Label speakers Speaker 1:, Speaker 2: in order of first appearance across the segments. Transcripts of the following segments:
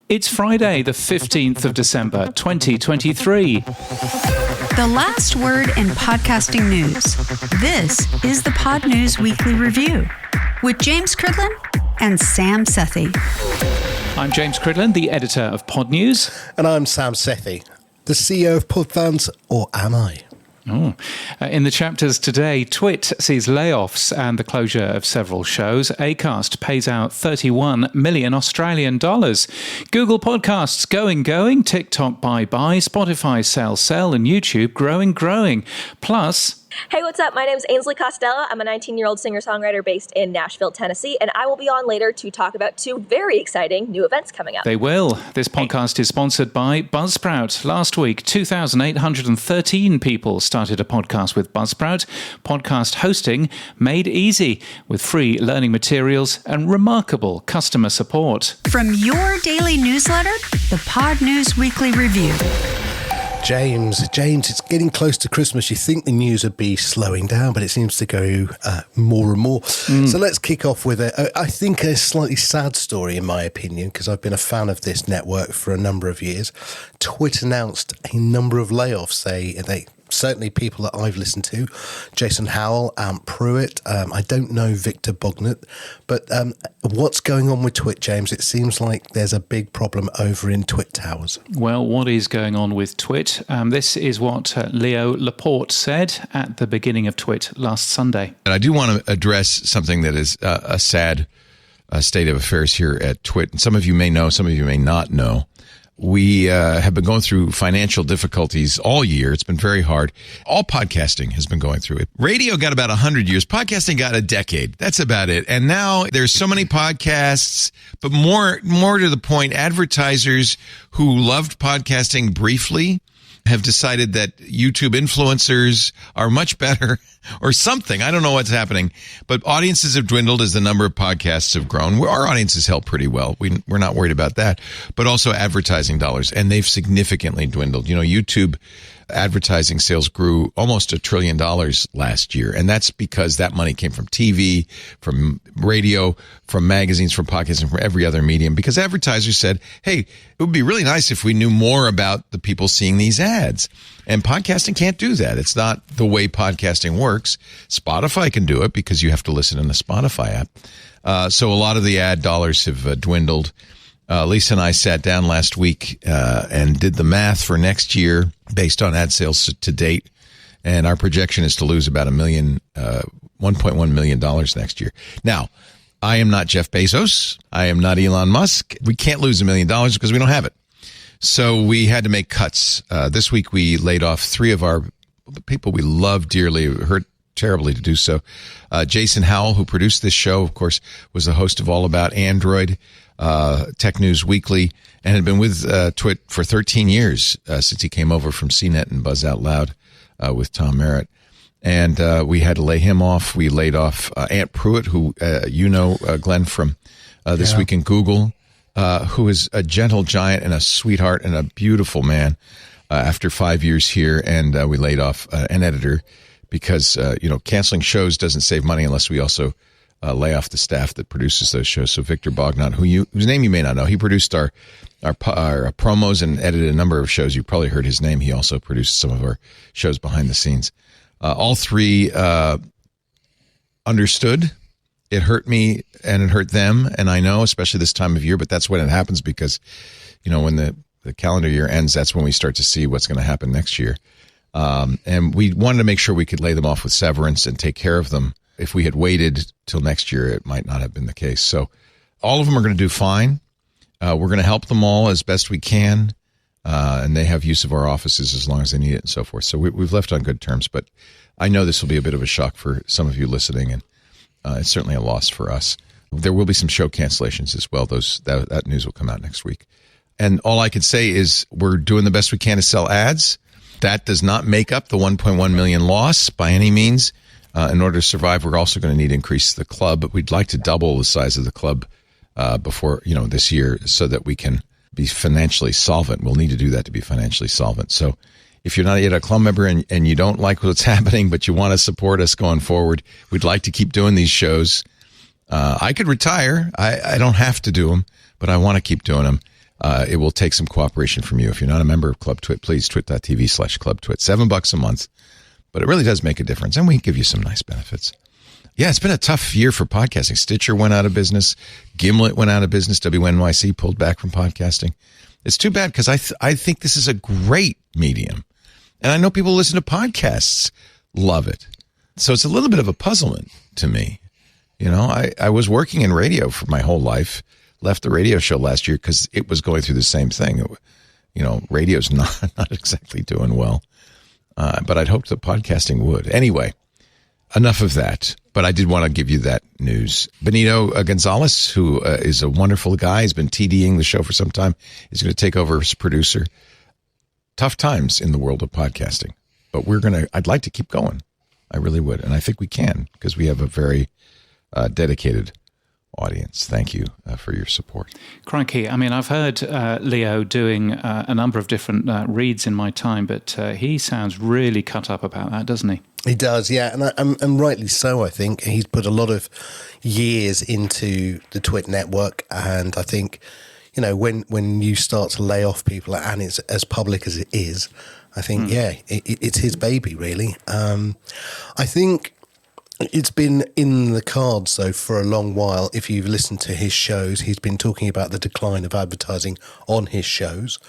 Speaker 1: It's Friday, the 15th of December, 2023.
Speaker 2: The last word in podcasting news. This is the Podnews Weekly Review with James Cridland and Sam Sethi.
Speaker 1: I'm James Cridland, the editor of Podnews.
Speaker 3: And I'm Sam Sethi, the CEO of Podfans, or am I?
Speaker 1: In the chapters today, TWiT sees layoffs and the closure of several shows. Acast pays out 31 million Australian dollars. Google Podcasts going. TikTok bye-bye. Spotify sell, and YouTube growing. Plus...
Speaker 4: Hey, what's up? My name is Ainsley Costello. I'm a 19-year-old singer-songwriter based in Nashville, Tennessee, and I will be on later to talk about two very exciting new events coming up.
Speaker 1: They will. This podcast is sponsored by Buzzsprout. Last week, 2,813 people started a podcast with Buzzsprout. Podcast hosting made easy with free learning materials and remarkable customer support.
Speaker 2: From your daily newsletter, the Podnews Weekly Review.
Speaker 3: James, it's getting close to Christmas. You think the news would be slowing down, but it seems to go more and more. So let's kick off with I think a slightly sad story, in my opinion, because I've been a fan of this network for a number of years. TWiT announced a number of layoffs. They certainly people that I've listened to, Jason Howell, Pruitt. I don't know Victor Bognett, but what's going on with TWiT, James? It seems like there's a big problem over in TWiT Towers.
Speaker 1: Well, what is going on with TWiT? This is what Leo Laporte said at the beginning of TWiT last Sunday.
Speaker 5: And I do want to address something that is a sad state of affairs here at TWiT. And some of you may know, some of you may not know. We have been going through financial difficulties all year. It's been very hard. All podcasting has been going through it. Radio got about 100 years. Podcasting got a decade. That's about it. And now there's so many podcasts, but more to the point, advertisers who loved podcasting briefly have decided that YouTube influencers are much better or something. I don't know what's happening, but audiences have dwindled as the number of podcasts have grown. Our audience has held pretty well. We're not worried about that, but also advertising dollars, and they've significantly dwindled. You know, YouTube advertising sales grew almost $1 trillion last year. And that's because that money came from TV, from radio, from magazines, from podcasts, and from every other medium. Because advertisers said, hey, it would be really nice if we knew more about the people seeing these ads. And podcasting can't do that. It's not the way podcasting works. Spotify can do it because you have to listen in the Spotify app. So a lot of the ad dollars have dwindled. Lisa and I sat down last week and did the math for next year based on ad sales to date. And our projection is to lose about $1.1 million next year. Now, I am not Jeff Bezos. I am not Elon Musk. We can't lose $1 million because we don't have it. So we had to make cuts. This week we laid off 3 of our people we love dearly. It hurt terribly to do so. Jason Howell, who produced this show, of course, was the host of All About Android, Tech News Weekly, and had been with TWiT for 13 years since he came over from CNET and Buzz Out Loud with Tom Merritt. And we had to lay him off. We laid off Ant Pruitt, who Glenn, from This Week in Google, who is a gentle giant and a sweetheart and a beautiful man after 5 years here. And we laid off an editor because, canceling shows doesn't save money unless we also lay off the staff that produces those shows. So Victor Bognett, whose name you may not know, he produced our promos and edited a number of shows. You probably heard his name. He also produced some of our shows behind the scenes. All 3 understood. It hurt me and it hurt them, and I know, especially this time of year, but that's when it happens because, when the calendar year ends, that's when we start to see what's going to happen next year. And we wanted to make sure we could lay them off with severance and take care of them. If we had waited till next year, it might not have been the case. So all of them are going to do fine. We're going to help them all as best we can. And they have use of our offices as long as they need it and so forth. So we've left on good terms, but I know this will be a bit of a shock for some of you listening, and it's certainly a loss for us. There will be some show cancellations as well. That news will come out next week. And all I can say is we're doing the best we can to sell ads. That does not make up the 1.1 million loss by any means. In order to survive, we're also going to need to increase the club. But we'd like to double the size of the club before this year so that we can be financially solvent. We'll need to do that to be financially solvent. So if you're not yet a club member and you don't like what's happening, but you want to support us going forward, we'd like to keep doing these shows. I could retire. I don't have to do them, but I want to keep doing them. It will take some cooperation from you. If you're not a member of Club Twit, please twit.tv/clubtwit. $7 a month, but it really does make a difference, and we give you some nice benefits. Yeah, it's been a tough year for podcasting. Stitcher went out of business. Gimlet went out of business. WNYC pulled back from podcasting. It's too bad because I think this is a great medium. And I know people who listen to podcasts love it. So it's a little bit of a puzzlement to me. You know, I was working in radio for my whole life, left the radio show last year because it was going through the same thing. You know, radio's not exactly doing well. But I'd hoped that podcasting would. Anyway, enough of that. But I did want to give you that news. Benito Gonzalez, who is a wonderful guy, has been TDing the show for some time, is going to take over as producer. Tough times in the world of podcasting, but I'd like to keep going. I really would. And I think we can because we have a very dedicated audience. Thank you for your support.
Speaker 1: Crikey. I mean, I've heard Leo doing a number of different reads in my time, but he sounds really cut up about that, doesn't he?
Speaker 3: He does, yeah, and rightly so. I think he's put a lot of years into the TWiT network, and I think, you know, when you start to lay off people, and it's as public as it is, I think, it's his baby, really. I think it's been in the cards, though, for a long while. If you've listened to his shows, he's been talking about the decline of advertising on his shows.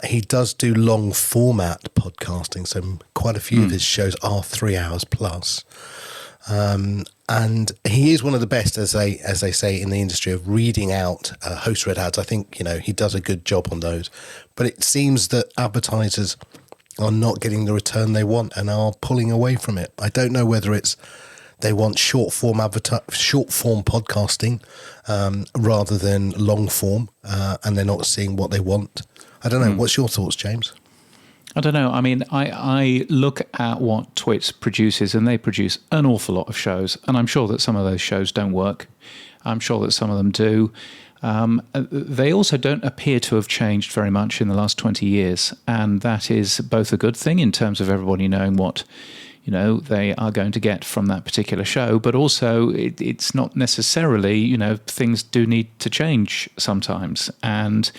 Speaker 3: He does do long format podcasting, so quite a few of his shows are 3 hours plus. And he is one of the best, as they say in the industry, of reading out host-read ads. I think, you know, he does a good job on those. But it seems that advertisers are not getting the return they want and are pulling away from it. I don't know whether it's they want short-form podcasting rather than long-form, and they're not seeing what they want. I don't know. What's your thoughts, James?
Speaker 1: I don't know. I mean, I look at what TWiT produces, and they produce an awful lot of shows, and I'm sure that some of those shows don't work. I'm sure that some of them do. They also don't appear to have changed very much in the last 20 years, and that is both a good thing in terms of everybody knowing what, you know, they are going to get from that particular show, but also it's not necessarily, you know, things do need to change sometimes, and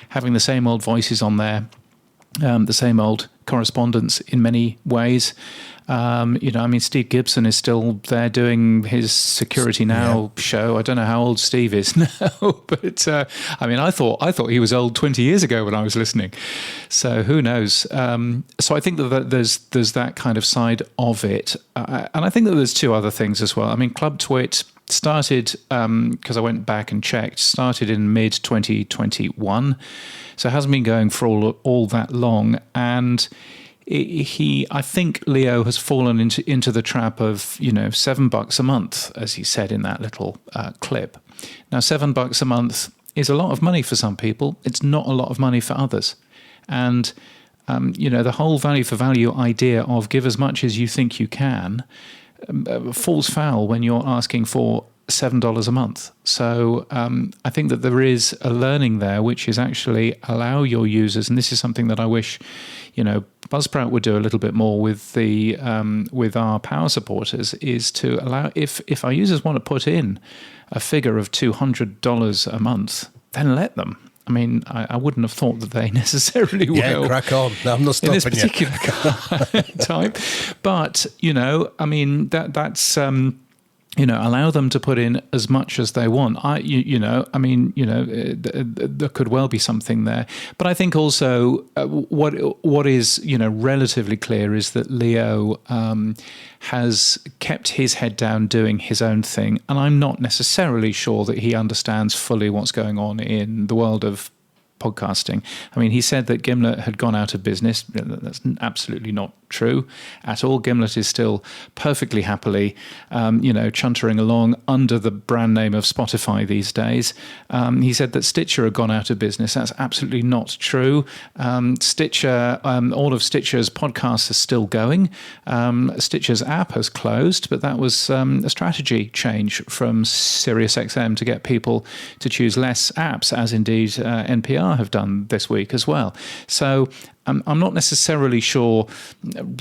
Speaker 1: having the same old voices on there, the same old correspondence in many ways. You know, I mean, Steve Gibson is still there doing his Security Now show. I don't know how old Steve is now, but I mean, I thought he was old 20 years ago when I was listening. So who knows? So I think that there's that kind of side of it, and I think that there's two other things as well. I mean, Club Twit started, because I went back and checked, started in mid-2021, so it hasn't been going for all that long, and I think Leo has fallen into the trap of, you know, $7 a month, as he said in that little clip. Now, $7 a month is a lot of money for some people. It's not a lot of money for others, and you know, the whole value for value idea of give as much as you think you can falls foul when you're asking for $7 a month. So I think that there is a learning there, which is actually allow your users, and this is something that I wish, you know, Buzzsprout would do a little bit more with the with our power supporters, is to allow, if our users want to put in a figure of $200 a month, then let them. I mean, I wouldn't have thought that they necessarily will.
Speaker 3: Yeah, crack on. No, I'm not stopping
Speaker 1: in this particular type. But, you know, I mean, that's, you know, allow them to put in as much as they want. You know, I mean, you know, there could well be something there. But I think also what is, you know, relatively clear is that Leo has kept his head down doing his own thing. And I'm not necessarily sure that he understands fully what's going on in the world of podcasting. I mean, he said that Gimlet had gone out of business. That's absolutely not true at all. Gimlet is still perfectly happily, you know, chuntering along under the brand name of Spotify these days. He said that Stitcher had gone out of business. That's absolutely not true. Stitcher, all of Stitcher's podcasts are still going. Stitcher's app has closed, but that was a strategy change from SiriusXM to get people to choose less apps, as indeed NPR have done this week as well. So I'm not necessarily sure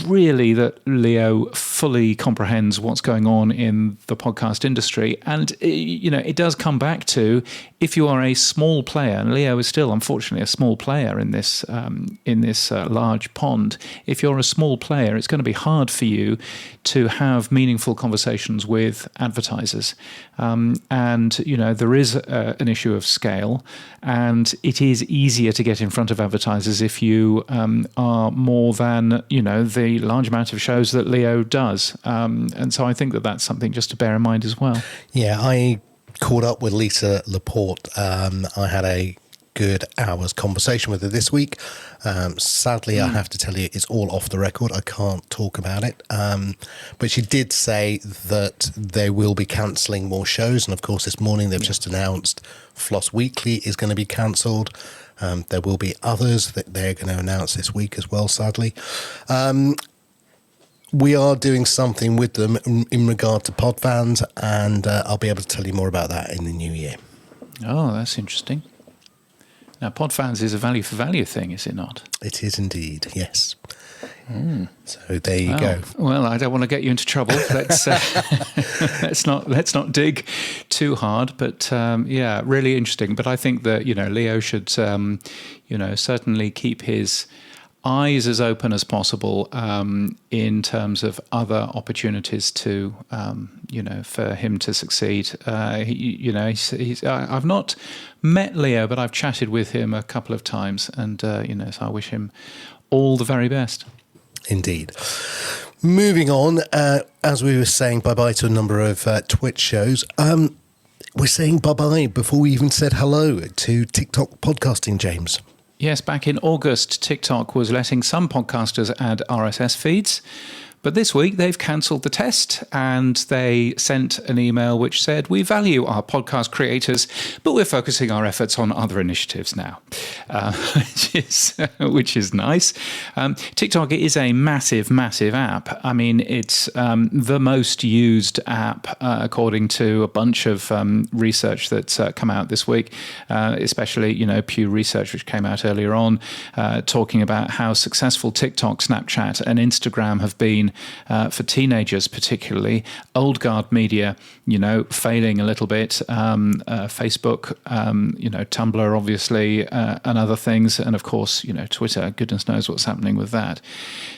Speaker 1: really that Leo fully comprehends what's going on in the podcast industry. And, it does come back to, if you are a small player, and Leo is still, unfortunately, a small player in this large pond. If you're a small player, it's going to be hard for you to have meaningful conversations with advertisers. And there is an issue of scale, and it is easier to get in front of advertisers if you are more than, the large amount of shows that Leo does. And so I think that that's something just to bear in mind as well.
Speaker 3: Yeah, I caught up with Lisa Laporte. I had a good hour's conversation with her this week. Sadly, I have to tell you, it's all off the record. I can't talk about it. But she did say that they will be cancelling more shows. And of course, this morning they've just announced Floss Weekly is going to be cancelled. There will be others that they're going to announce this week as well, sadly. We are doing something with them in regard to Podfans, and I'll be able to tell you more about that in the new year.
Speaker 1: Oh, that's interesting. Now, Podfans is a value for value thing, is it not?
Speaker 3: It is indeed, yes. So there you go.
Speaker 1: Well, I don't want to get you into trouble. Let's let's not dig too hard. But really interesting. But I think that Leo should certainly keep his eyes as open as possible in terms of other opportunities to for him to succeed. I've not met Leo, but I've chatted with him a couple of times, and so I wish him all the very best.
Speaker 3: Indeed. Moving on, as we were saying bye-bye to a number of TWiT shows, we're saying bye-bye before we even said hello to TikTok podcasting, James.
Speaker 1: Yes, back in August, TikTok was letting some podcasters add RSS feeds. But this week, they've cancelled the test, and they sent an email which said, "We value our podcast creators, but we're focusing our efforts on other initiatives now," which is nice. TikTok is a massive, massive app. I mean, it's the most used app, according to a bunch of research that's come out this week, especially, Pew Research, which came out earlier on, talking about how successful TikTok, Snapchat, and Instagram have been for teenagers, particularly. Old guard media, failing a little bit. Facebook, Tumblr, obviously, and other things. And of course, Twitter, goodness knows what's happening with that.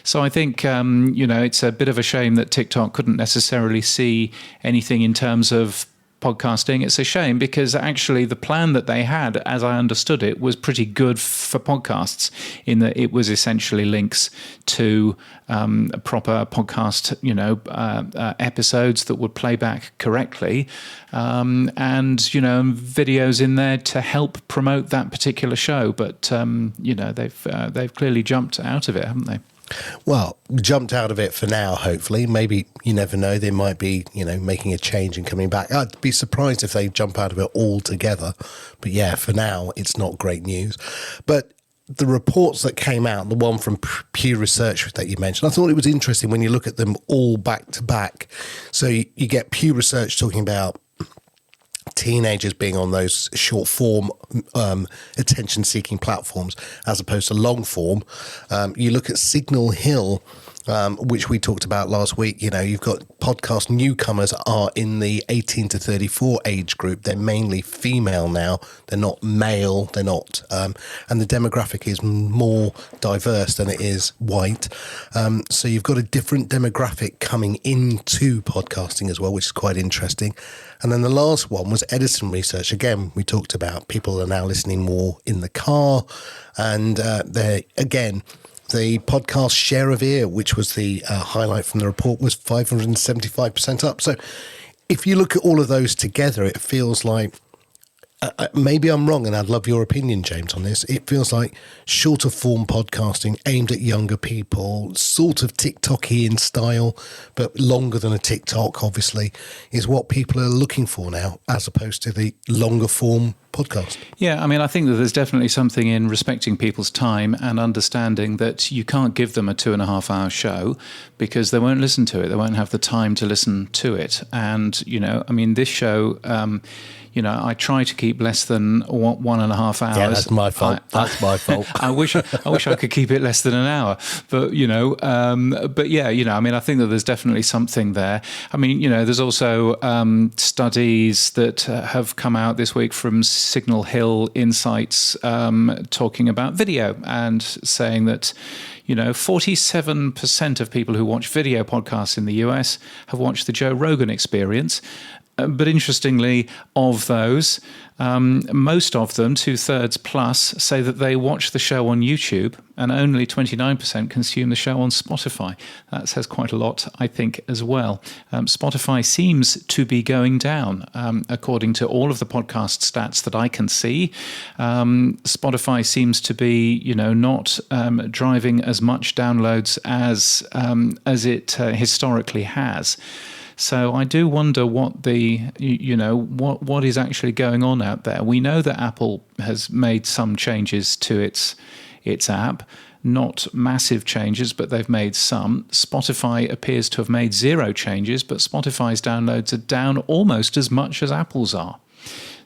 Speaker 1: So I think, it's a bit of a shame that TikTok couldn't necessarily see anything in terms of podcasting. It's a shame because actually the plan that they had, as I understood it, was pretty good for podcasts in that it was essentially links to proper podcast, episodes that would play back correctly, and videos in there to help promote that particular show. But they've clearly jumped out of it, haven't they?
Speaker 3: Well, jumped out of it for now, hopefully. Maybe, you never know, they might be, making a change and coming back. I'd be surprised if they jump out of it altogether. But yeah, for now, it's not great news. But the reports that came out, the one from Pew Research that you mentioned, I thought it was interesting when you look at them all back to back. So you get Pew Research talking about teenagers being on those short form attention-seeking platforms as opposed to long form. You look at Signal Hill, which we talked about last week. You've got podcast newcomers are in the 18 to 34 age group. They're mainly female now. They're not male. They're not, and the demographic is more diverse than it is white. So you've got a different demographic coming into podcasting as well, which is quite interesting. And then the last one was Edison Research. Again, we talked about people are now listening more in the car, and they're again. The podcast share of ear, which was the highlight from the report, was 575% up. So if you look at all of those together, it feels like, maybe I'm wrong, and I'd love your opinion, James, on this. It feels like shorter form podcasting aimed at younger people, sort of TikTok-y in style, but longer than a TikTok, obviously, is what people are looking for now, as opposed to the longer form podcast.
Speaker 1: Yeah, I mean, I think that there's definitely something in respecting people's time and understanding that you can't give them a 2.5-hour show because they won't listen to it. They won't have the time to listen to it. And, I mean, this show, I try to keep less than 1.5 hours.
Speaker 3: Yeah, that's my fault. That's my fault.
Speaker 1: I wish I could keep it less than an hour, but I mean, I think that there's definitely something there. I mean, there's also studies that have come out this week from Signal Hill Insights talking about video and saying that 47% of people who watch video podcasts in the US have watched the Joe Rogan Experience. But interestingly, of those, most of them, 2/3 plus, say that they watch the show on YouTube, and only 29% consume the show on Spotify. That says quite a lot, I think, as well. Spotify seems to be going down, according to all of the podcast stats that I can see. Spotify seems to be, not driving as much downloads as it historically has. So I do wonder what what is actually going on out there. We know that Apple has made some changes to its app, not massive changes, but they've made some. Spotify appears to have made 0 changes, but Spotify's downloads are down almost as much as Apple's are.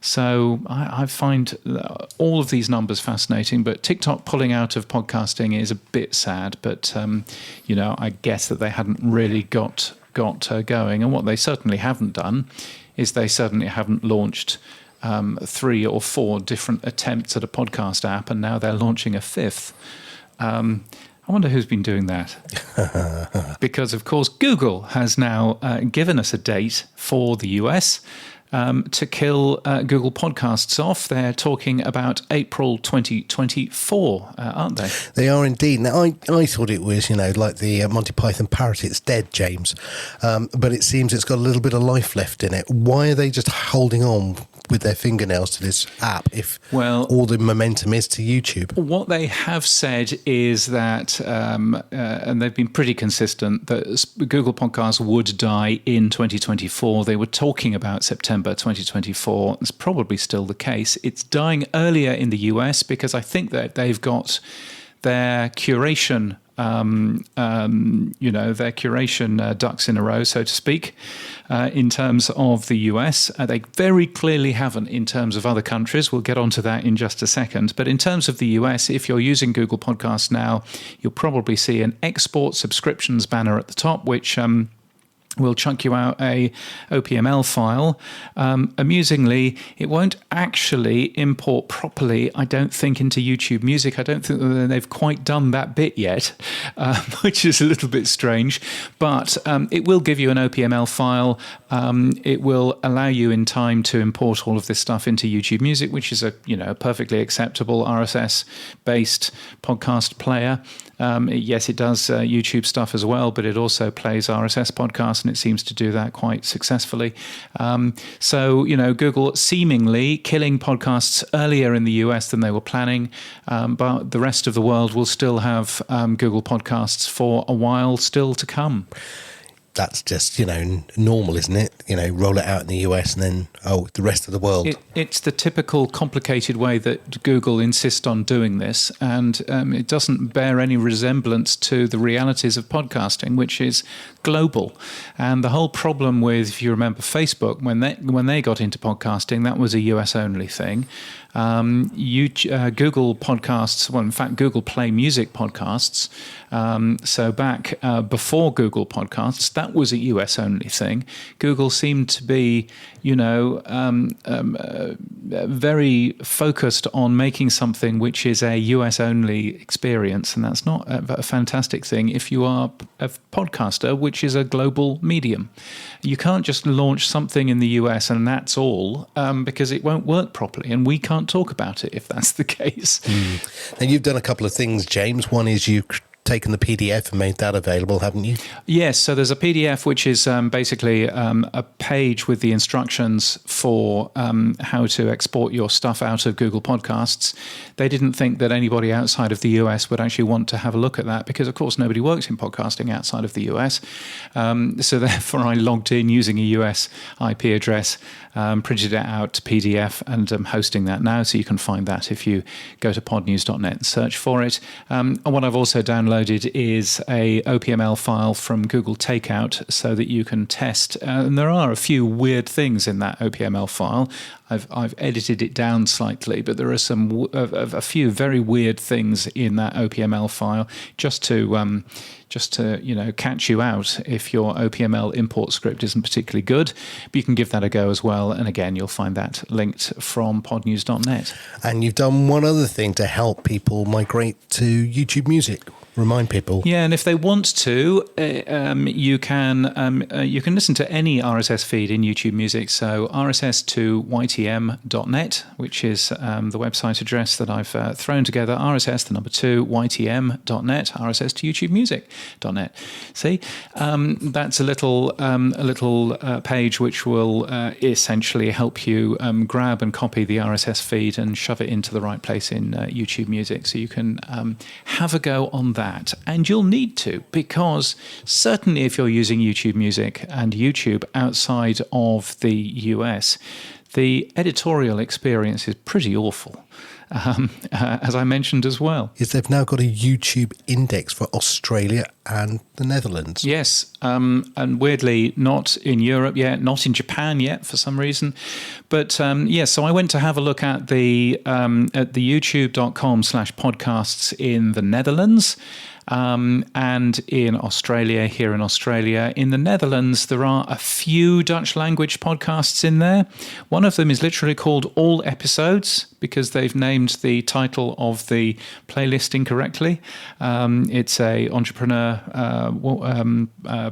Speaker 1: So I find all of these numbers fascinating, but TikTok pulling out of podcasting is a bit sad. But I guess that they hadn't really got going, and what they certainly haven't done is they certainly haven't launched 3 or 4 different attempts at a podcast app, and now they're launching a 5th. I wonder who's been doing that. Because of course Google has now given us a date for the US to kill Google Podcasts off. They're talking about April 2024, aren't they?
Speaker 3: They are indeed. Now, I thought it was, like the Monty Python parrot, it's dead, James. But it seems it's got a little bit of life left in it. Why are they just holding on with their fingernails to this app if all the momentum is to YouTube?
Speaker 1: What they have said is that, and they've been pretty consistent, that Google Podcasts would die in 2024. They were talking about September 2024. It's probably still the case. It's dying earlier in the US because I think that they've got their curation their curation ducks in a row, so to speak, in terms of the US. They very clearly haven't in terms of other countries. We'll get onto that in just a second. But in terms of the US, if you're using Google Podcasts now, you'll probably see an export subscriptions banner at the top, which will chuck you out a OPML file. Amusingly, it won't actually import properly, I don't think, into YouTube Music. I don't think that they've quite done that bit yet, which is a little bit strange. But it will give you an OPML file. It will allow you in time to import all of this stuff into YouTube Music, which is a perfectly acceptable RSS-based podcast player. Yes, it does YouTube stuff as well, but it also plays RSS podcasts, and it seems to do that quite successfully. So, Google seemingly killing podcasts earlier in the US than they were planning, but the rest of the world will still have Google Podcasts for a while still to come.
Speaker 3: That's just, normal, isn't it? Roll it out in the US and then, the rest of the world.
Speaker 1: It's the typical complicated way that Google insists on doing this, and it doesn't bear any resemblance to the realities of podcasting, which is global. And the whole problem with, if you remember, Facebook, when they got into podcasting, that was a US-only thing. Google Podcasts, well, in fact, Google Play Music podcasts. So back before Google Podcasts, that was a US-only thing. Google seemed to be, very focused on making something which is a US-only experience, and that's not a fantastic thing if you are a podcaster, which is a global medium. You can't just launch something in the US and that's all, because it won't work properly, and we can't talk about it if that's the case.
Speaker 3: Now, you've done a couple of things, James. One is you taken the PDF and made that available, haven't you?
Speaker 1: Yes, so there's a PDF which is basically a page with the instructions for how to export your stuff out of Google Podcasts. They didn't think that anybody outside of the US would actually want to have a look at that because, of course, nobody works in podcasting outside of the US. So therefore, I logged in using a US IP address, printed it out to PDF, and I'm hosting that now. So you can find that if you go to podnews.net and search for it. And what I've also downloaded is a OPML file from Google Takeout so that you can test. And there are a few weird things in that OPML file. I've edited it down slightly, but there are a few very weird things in that OPML file just to catch you out if your OPML import script isn't particularly good. But you can give that a go as well. And again, you'll find that linked from podnews.net.
Speaker 3: And you've done one other thing to help people migrate to YouTube Music. Remind people.
Speaker 1: Yeah, and if they want to, you can listen to any RSS feed in YouTube Music. So RSS to YTM.net, which is the website address that I've thrown together. RSS, the number 2, YTM.net, RSS to YouTube Music.net. See, that's a little page which will essentially help you grab and copy the RSS feed and shove it into the right place in YouTube Music. So you can have a go on that. And you'll need to, because certainly if you're using YouTube Music and YouTube outside of the US, the editorial experience is pretty awful, as I mentioned as well.
Speaker 3: Is they've now got a YouTube index for Australia and the Netherlands.
Speaker 1: Yes, and weirdly not in Europe yet, not in Japan yet for some reason. But so I went to have a look at the youtube.com/podcasts in the Netherlands. And in Australia, here in Australia. In the Netherlands, there are a few Dutch language podcasts in there. One of them is literally called All Episodes because they've named the title of the playlist incorrectly. It's a entrepreneur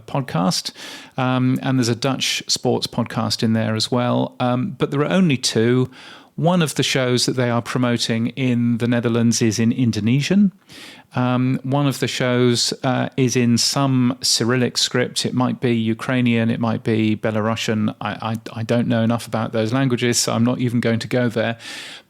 Speaker 1: podcast, and there's a Dutch sports podcast in there as well. But there are only two. One of the shows that they are promoting in the Netherlands is in Indonesian. One of the shows is in some Cyrillic script. It might be Ukrainian, it might be Belarusian. I don't know enough about those languages, so I'm not even going to go there.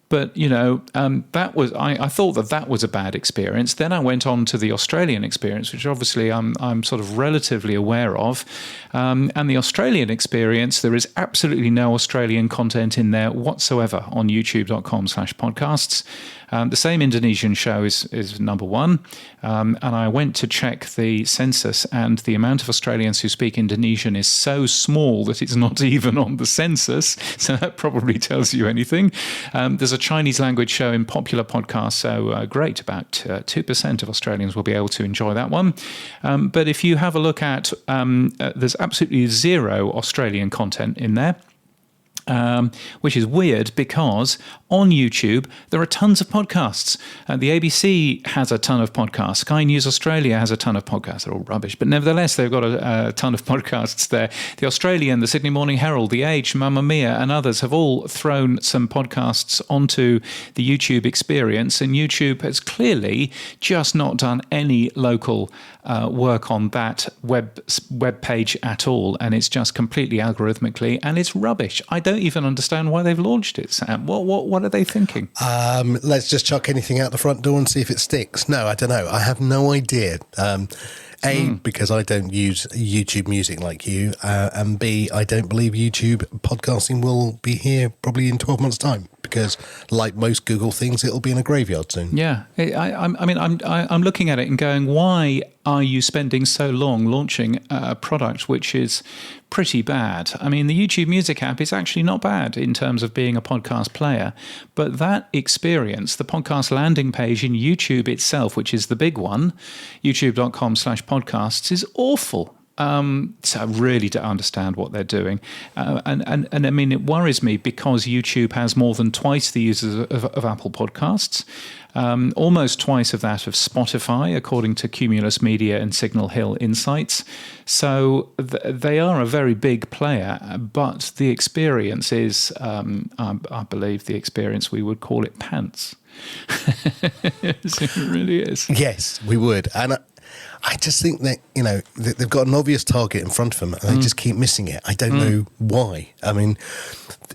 Speaker 1: But, that was I thought that was a bad experience. Then I went on to the Australian experience, which obviously I'm sort of relatively aware of. And the Australian experience, there is absolutely no Australian content in there whatsoever on youtube.com/podcasts. The same Indonesian show is number one. And I went to check the census, and the amount of Australians who speak Indonesian is so small that it's not even on the census. So that probably tells you anything. There's a Chinese language show in Popular Podcast, so great. About 2% of Australians will be able to enjoy that one. But if you have a look at, there's absolutely zero Australian content in there. Which is weird because on YouTube there are tons of podcasts. The ABC has a ton of podcasts. Sky News Australia has a ton of podcasts. They're all rubbish, but nevertheless they've got a ton of podcasts there. The Australian, the Sydney Morning Herald, The Age, Mamma Mia, and others have all thrown some podcasts onto the YouTube experience, and YouTube has clearly just not done any local work on that web page at all, and it's just completely algorithmically, and it's rubbish. I don't even understand why they've launched it, Sam. What are they thinking?
Speaker 3: Let's just chuck anything out the front door and see if it sticks. No, I don't know. I have no idea. Because I don't use YouTube Music like you, and B, I don't believe YouTube podcasting will be here probably in 12 months' time, because like most Google things, it'll be in a graveyard soon.
Speaker 1: Yeah, I'm looking at it and going, why are you spending so long launching a product which is pretty bad? I mean, the YouTube Music app is actually not bad in terms of being a podcast player, but that experience, the podcast landing page in YouTube itself, which is the big one, youtube.com/podcasts, is awful. So I really don't understand what they're doing. And I mean, it worries me because YouTube has more than twice the users of Apple Podcasts, almost twice of that of Spotify, according to Cumulus Media and Signal Hill Insights. So they are a very big player, but the experience is, I believe the experience, we would call it pants. It really is.
Speaker 3: Yes, we would. And I just think that, they've got an obvious target in front of them and they just keep missing it. I don't know why. I mean,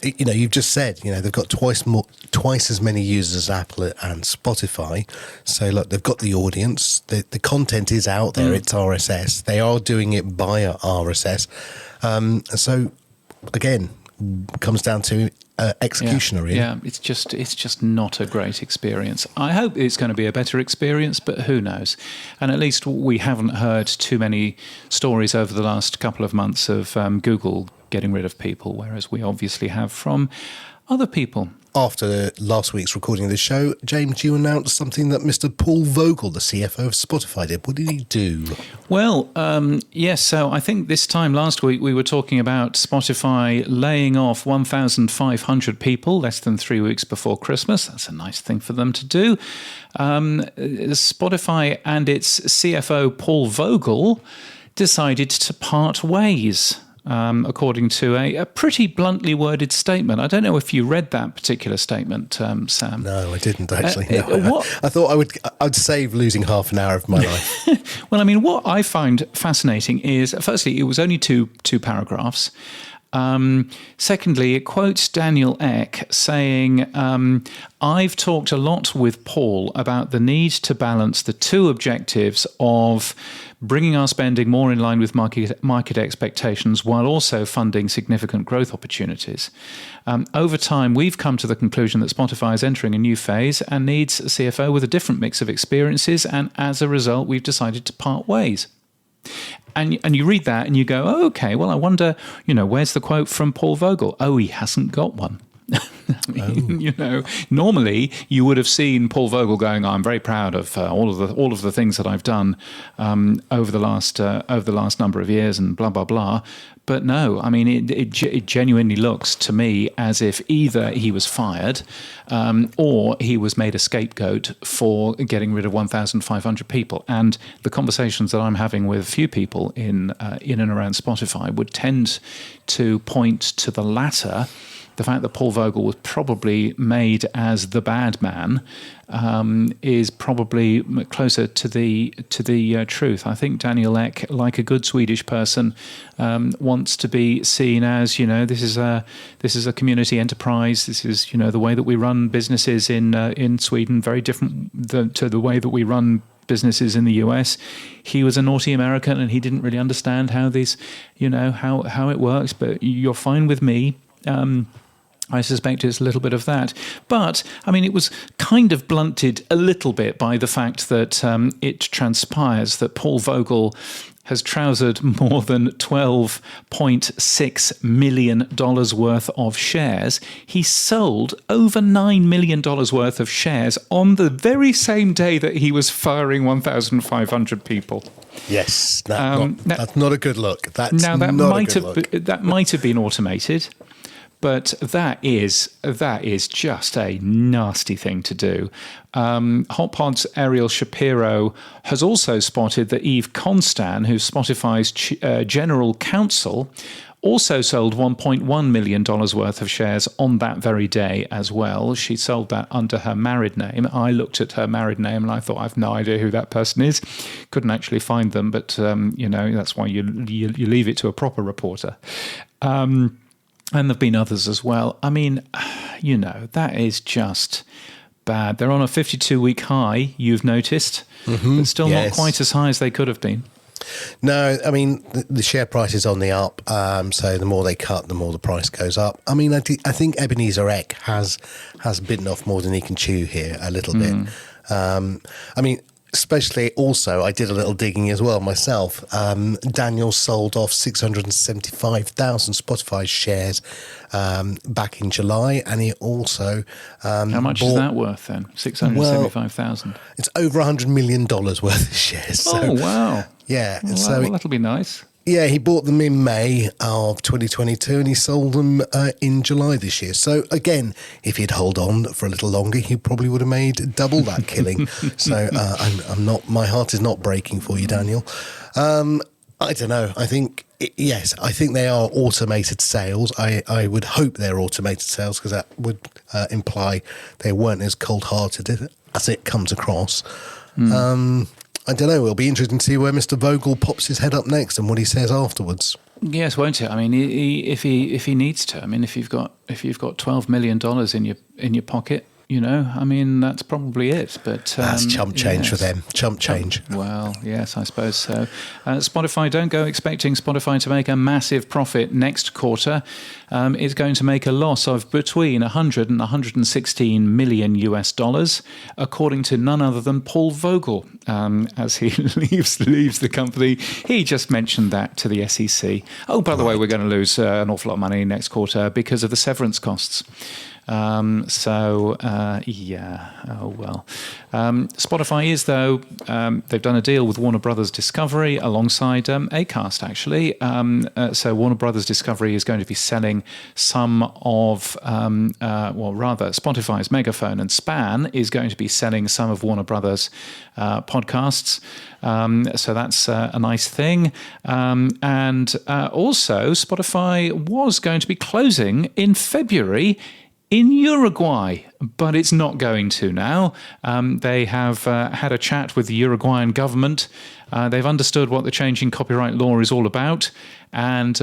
Speaker 3: you've just said, they've got twice as many users as Apple and Spotify. So, look, they've got the audience. The content is out there. It's RSS. They are doing it via RSS. So, again, comes down to execution, really.
Speaker 1: Yeah, it's just not a great experience. I hope it's going to be a better experience, but who knows? And at least we haven't heard too many stories over the last couple of months of Google getting rid of people, whereas we obviously have from other people.
Speaker 3: After last week's recording of the show, James, you announced something that Mr. Paul Vogel, the CFO of Spotify, did. What did he do?
Speaker 1: Well, yes, so I think this time last week we were talking about Spotify laying off 1,500 people less than 3 weeks before Christmas. That's a nice thing for them to do. Spotify and its CFO, Paul Vogel, decided to part ways. According to a pretty bluntly worded statement. I don't know if you read that particular statement, Sam.
Speaker 3: No, I didn't actually. I thought I'd save losing half an hour of my life.
Speaker 1: Well, I mean, what I find fascinating is, firstly, it was only two paragraphs. Secondly, it quotes Daniel Ek saying, I've talked a lot with Paul about the need to balance the two objectives of bringing our spending more in line with market expectations while also funding significant growth opportunities. Over time, we've come to the conclusion that Spotify is entering a new phase and needs a CFO with a different mix of experiences, and as a result, we've decided to part ways. And you read that and you go, oh, okay, well, I wonder, where's the quote from Paul Vogel? Oh, he hasn't got one. Normally you would have seen Paul Vogel going, I'm very proud of all of the things that I've done over the last number of years and blah, blah, blah. But no, I mean, it genuinely looks to me as if either he was fired or he was made a scapegoat for getting rid of 1,500 people. And the conversations that I'm having with a few people in and around Spotify would tend to point to the latter. The fact that Paul Vogel was probably made as the bad man is probably closer to the truth. I think Daniel Ek, like a good Swedish person, wants to be seen as, this is a community enterprise. This is the way that we run businesses in Sweden, very different to the way that we run businesses in the US. He was a naughty American and he didn't really understand how these, how it works. But you're fine with me. I suspect it's a little bit of that. But, I mean, it was kind of blunted a little bit by the fact that it transpires that Paul Vogel has trousered more than $12.6 million worth of shares. He sold over $9 million worth of shares on the very same day that he was firing 1,500 people.
Speaker 3: Yes, that's not a good look. That
Speaker 1: might have been automated. But that is just a nasty thing to do. HotPod's Ariel Shapiro has also spotted that Eve Konstan, who's Spotify's general counsel, also sold $1.1 million worth of shares on that very day as well. She sold that under her married name. I looked at her married name and I thought, I've no idea who that person is. Couldn't actually find them, but that's why you leave it to a proper reporter. And there've been others as well. I mean, that is just bad. They're on a 52-week high, you've noticed, but still not quite as high as they could have been.
Speaker 3: No, I mean, the share price is on the up, so the more they cut, the more the price goes up. I mean, I think Ebenezer Ek has bitten off more than he can chew here a little bit. I mean, especially also, I did a little digging as well myself. Daniel sold off 675,000 Spotify shares back in July, and he also
Speaker 1: how much is that worth then? 675,000.
Speaker 3: Well, it's over $100 million worth of shares. So,
Speaker 1: oh wow!
Speaker 3: Yeah,
Speaker 1: well, that'll be nice.
Speaker 3: Yeah, he bought them in May of 2022 and he sold them in July this year. So again, if he'd hold on for a little longer, he probably would have made double that killing. So my heart is not breaking for you, Daniel. I don't know. I think they are automated sales. I would hope they're automated sales because that would imply they weren't as cold-hearted as it comes across. I don't know. It'll be interesting to see where Mr. Vogel pops his head up next and what he says afterwards.
Speaker 1: Yes, won't it? I mean, if he needs to. I mean, if you've got $12 million in your pocket, I mean, that's probably it. But
Speaker 3: that's chump change for them. Chump change.
Speaker 1: Well, yes, I suppose so. Spotify, don't go expecting Spotify to make a massive profit next quarter. It's going to make a loss of between 100 and 116 million US dollars, according to none other than Paul Vogel. As he leaves the company, he just mentioned that to the SEC. Oh, by the way, we're going to lose an awful lot of money next quarter because of the severance costs. Spotify is, though, they've done a deal with Warner Brothers Discovery alongside Acast, actually. So Warner Brothers Discovery is going to be selling some of, Spotify's Megaphone and Span is going to be selling some of Warner Brothers podcasts. So that's a nice thing. And also, Spotify was going to be closing in February in Uruguay, but it's not going to now. They have had a chat with the Uruguayan government. They've understood what the changing copyright law is all about, and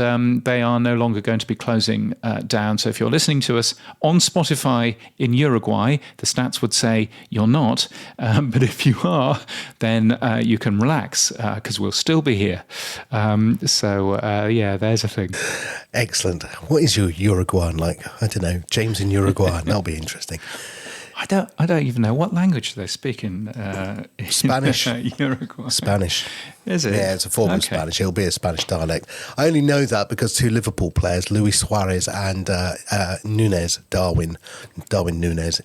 Speaker 1: they are no longer going to be closing down. So if you're listening to us on Spotify in Uruguay, the stats would say you're not. But if you are, then you can relax because we'll still be here. There's a thing.
Speaker 3: Excellent. What is your Uruguayan like? I don't know. James in Uruguayan. That'll be interesting.
Speaker 1: I don't even know what language they speak in
Speaker 3: Spanish.
Speaker 1: Uruguay.
Speaker 3: Spanish.
Speaker 1: Is it?
Speaker 3: Yeah, it's a form of Spanish. It'll be a Spanish dialect. I only know that because two Liverpool players, Luis Suarez and Darwin Núñez,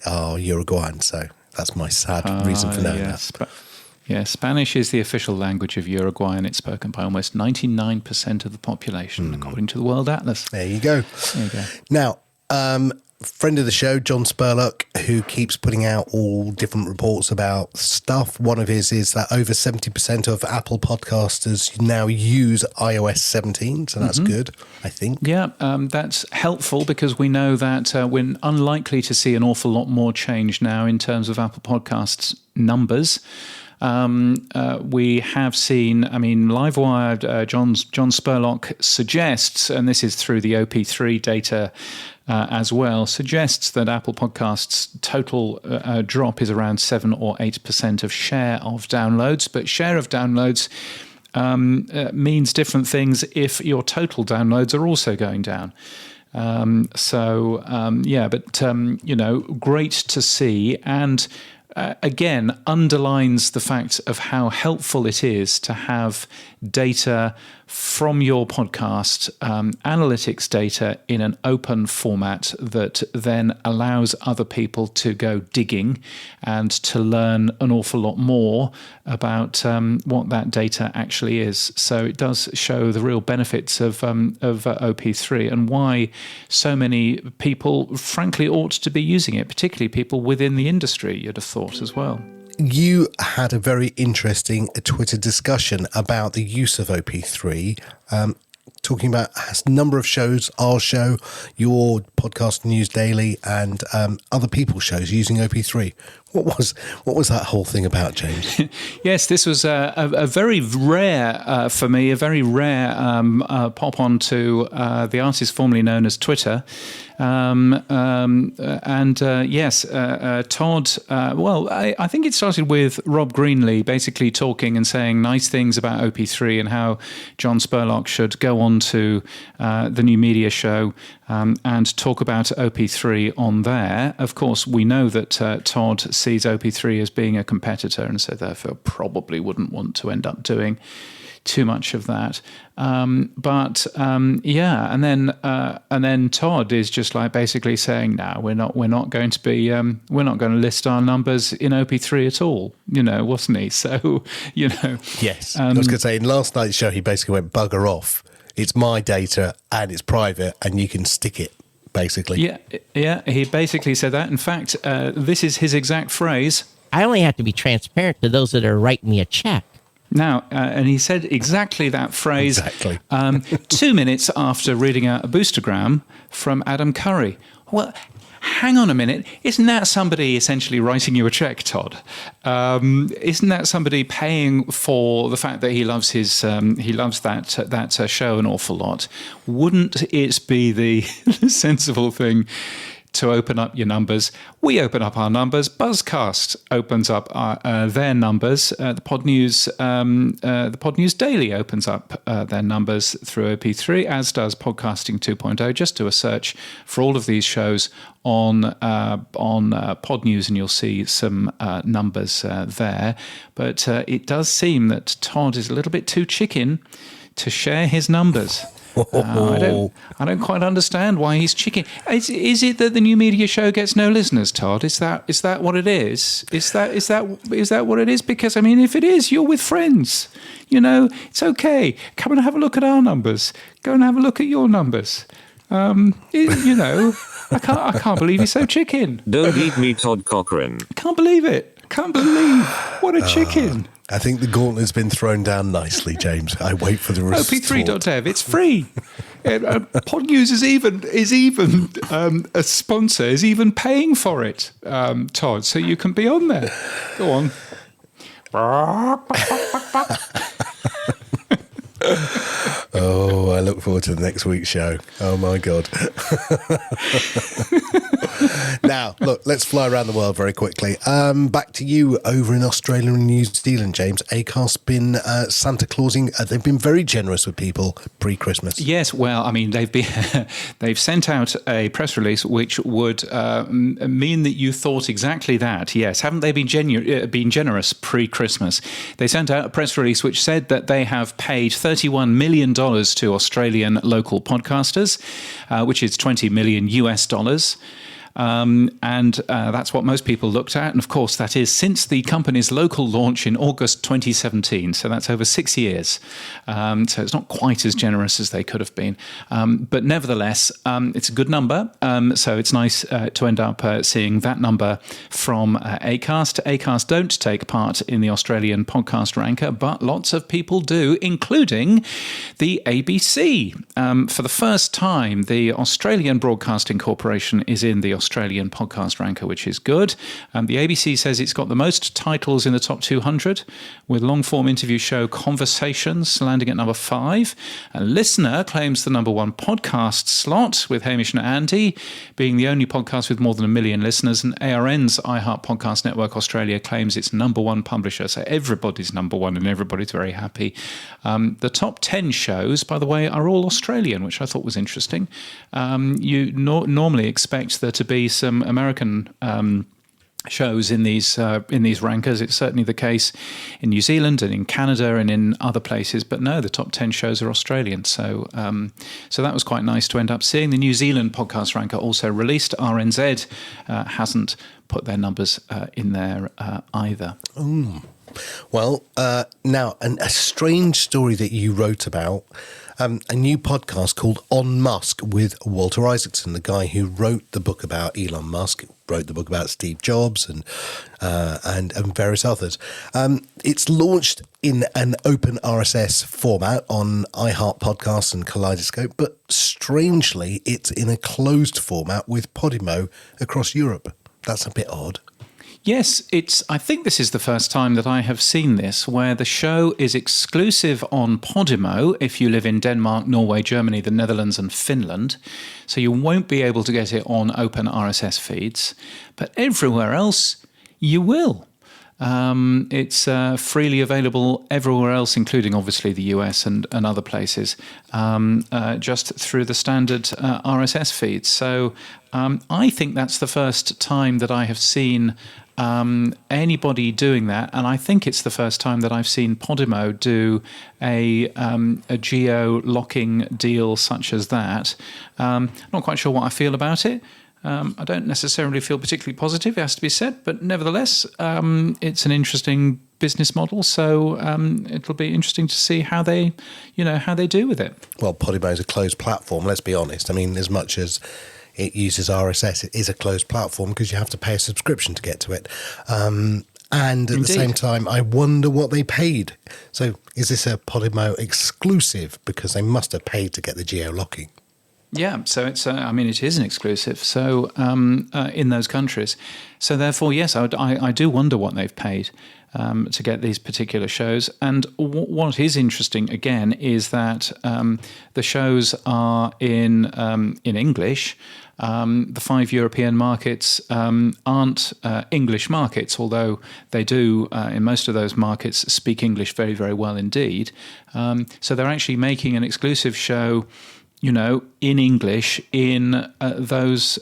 Speaker 3: are Uruguayan. So that's my sad reason for knowing that.
Speaker 1: Spanish is the official language of Uruguay, and it's spoken by almost 99% of the population, according to the World Atlas.
Speaker 3: There you go. Now, friend of the show, John Spurlock, who keeps putting out all different reports about stuff. One of his is that over 70% of Apple podcasters now use iOS 17, so that's good, I think. Yeah,
Speaker 1: that's helpful because we know that we're unlikely to see an awful lot more change now in terms of Apple Podcasts numbers. We have seen, Livewire, John Spurlock suggests, and this is through the OP3 data as well, suggests that Apple Podcasts' total drop is around 7 or 8% of share of downloads. But share of downloads means different things if your total downloads are also going down. Great to see. And again, underlines the fact of how helpful it is to have data from your podcast, analytics data in an open format that then allows other people to go digging and to learn an awful lot more about what that data actually is. So it does show the real benefits of OP3 and why so many people, frankly, ought to be using it, particularly people within the industry, you'd have thought as well.
Speaker 3: You had a very interesting Twitter discussion about the use of OP3, talking about a number of shows, our show, your podcast News Daily, and other people's shows using OP3. What was that whole thing about, James?
Speaker 1: Yes, this was a very rare, for me, a very rare pop onto the artist formerly known as Twitter. Todd, I think it started with Rob Greenlee basically talking and saying nice things about OP3 and how John Spurlock should go on to the new media show and talk about OP3 on there. Of course, we know that Todd sees OP3 as being a competitor and so therefore probably wouldn't want to end up doing too much of that. And then Todd is just like basically saying, no, we're not going to list our numbers in OP3 at all, wasn't he? So,
Speaker 3: Yes. I was going to say, in last night's show, he basically went bugger off. It's my data and it's private and you can stick it, basically.
Speaker 1: Yeah, he basically said that. In fact, this is his exact phrase.
Speaker 6: I only have to be transparent to those that are writing me a check.
Speaker 1: Now, and he said exactly that phrase 2 minutes after reading out a boostergram from Adam Curry. Well, hang on a minute, isn't that somebody essentially writing you a check, Todd? Isn't that somebody paying for the fact that he loves that show an awful lot? Wouldn't it be the sensible thing to open up your numbers? We open up our numbers. Buzzcast opens up their numbers. The Podnews Daily opens up their numbers through OP3, as does Podcasting 2.0. Just do a search for all of these shows on Podnews, and you'll see some numbers there. But it does seem that Todd is a little bit too chicken to share his numbers. I don't quite understand why he's chicken. Is it that the new media show gets no listeners, Todd? Is that what it is? Is that what it is? Because I mean, if it is, you're with friends. It's okay. Come and have a look at our numbers. Go and have a look at your numbers. I can't believe he's so chicken.
Speaker 7: Don't eat me, Todd Cochran.
Speaker 1: Can't believe it. Can't believe what a chicken.
Speaker 3: I think the gauntlet's been thrown down nicely, James. I wait for the result.
Speaker 1: OP3.dev, it's free. Podnews is even a sponsor, is even paying for it, Todd, so you can be on there. Go on.
Speaker 3: Oh, I look forward to the next week's show. Oh, my God. Now, look, let's fly around the world very quickly. Back to you over in Australia and New Zealand, James. Acast's been Santa Clausing. They've been very generous with people pre-Christmas.
Speaker 1: Yes, well, I mean, they've sent out a press release which would mean that you thought exactly that. Yes, haven't they been generous pre-Christmas? They sent out a press release which said that they have paid $31 million to Australian local podcasters, which is $20 million US. And that's what most people looked at. And of course, that is since the company's local launch in August 2017. So that's over 6 years. So it's not quite as generous as they could have been. But nevertheless, it's a good number. So it's nice to end up seeing that number from Acast. Acast don't take part in the Australian podcast ranker, but lots of people do, including the ABC. For the first time, the Australian Broadcasting Corporation is in the Australian podcast ranker, which is good. The ABC says it's got the most titles in the top 200, with long-form interview show Conversations landing at number 5. A Listener claims the number 1 podcast slot, with Hamish and Andy being the only podcast with more than 1 million listeners, and ARN's iHeart Podcast Network Australia claims its number 1 publisher. So everybody's number 1 and everybody's very happy. The top 10 shows, by the way, are all Australian, which I thought was interesting. You normally expect there to be some American shows in these rankers. It's certainly the case in New Zealand and in Canada and in other places, but no, the top 10 shows are Australian. So that was quite nice to end up seeing. The New Zealand podcast ranker also released. RNZ hasn't put their numbers in there either.
Speaker 3: Well, now, a strange story that you wrote about, a new podcast called On Musk with Walter Isaacson, the guy who wrote the book about Elon Musk, wrote the book about Steve Jobs and various others. It's launched in an open RSS format on iHeart Podcasts and Kaleidoscope, but strangely, it's in a closed format with Podimo across Europe. That's a bit odd.
Speaker 1: Yes, I think this is the first time that I have seen this, where the show is exclusive on Podimo if you live in Denmark, Norway, Germany, the Netherlands and Finland. So you won't be able to get it on open RSS feeds, but everywhere else you will. It's freely available everywhere else, including obviously the US and other places, just through the standard RSS feeds. So I think that's the first time that I have seen anybody doing that, and I think it's the first time that I've seen Podimo do a geo-locking deal such as that. Not quite sure what I feel about it. I don't necessarily feel particularly positive, it has to be said, but nevertheless, it's an interesting business model, so it'll be interesting to see how they do with it. Well,
Speaker 3: Podimo is a closed platform, let's be honest. I mean, as much as it uses RSS, it is a closed platform because you have to pay a subscription to get to it. And at the same time, I wonder what they paid. So is this a Podimo exclusive? Because they must have paid to get the geo-locking.
Speaker 1: Yeah, so it's. It is an exclusive. So in those countries, so therefore, yes, I do wonder what they've paid to get these particular shows. And what is interesting again is that the shows are in English. The 5 European markets aren't English markets, although they do, in most of those markets, speak English very, very well indeed. So they're actually making an exclusive show, in English in those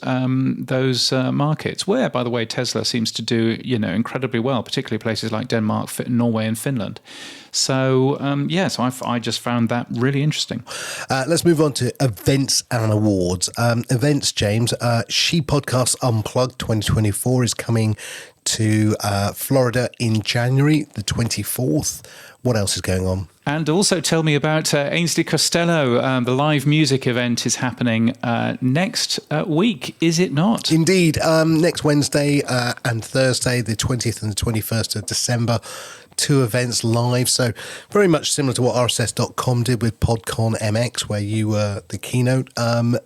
Speaker 1: markets, where, by the way, Tesla seems to do, incredibly well, particularly places like Denmark, Norway and Finland. So, I just found that really interesting.
Speaker 3: Let's move on to events and awards. Events, James. She Podcasts Unplugged 2024 is coming to Florida in January, the 24th. What else is going on?
Speaker 1: And also tell me about Ainsley Costello. The live music event is happening next week, is it not?
Speaker 3: Indeed. Next Wednesday and Thursday, the 20th and the 21st of December. 2 events live. So very much similar to what RSS.com did with PodCon MX, where you were the keynote.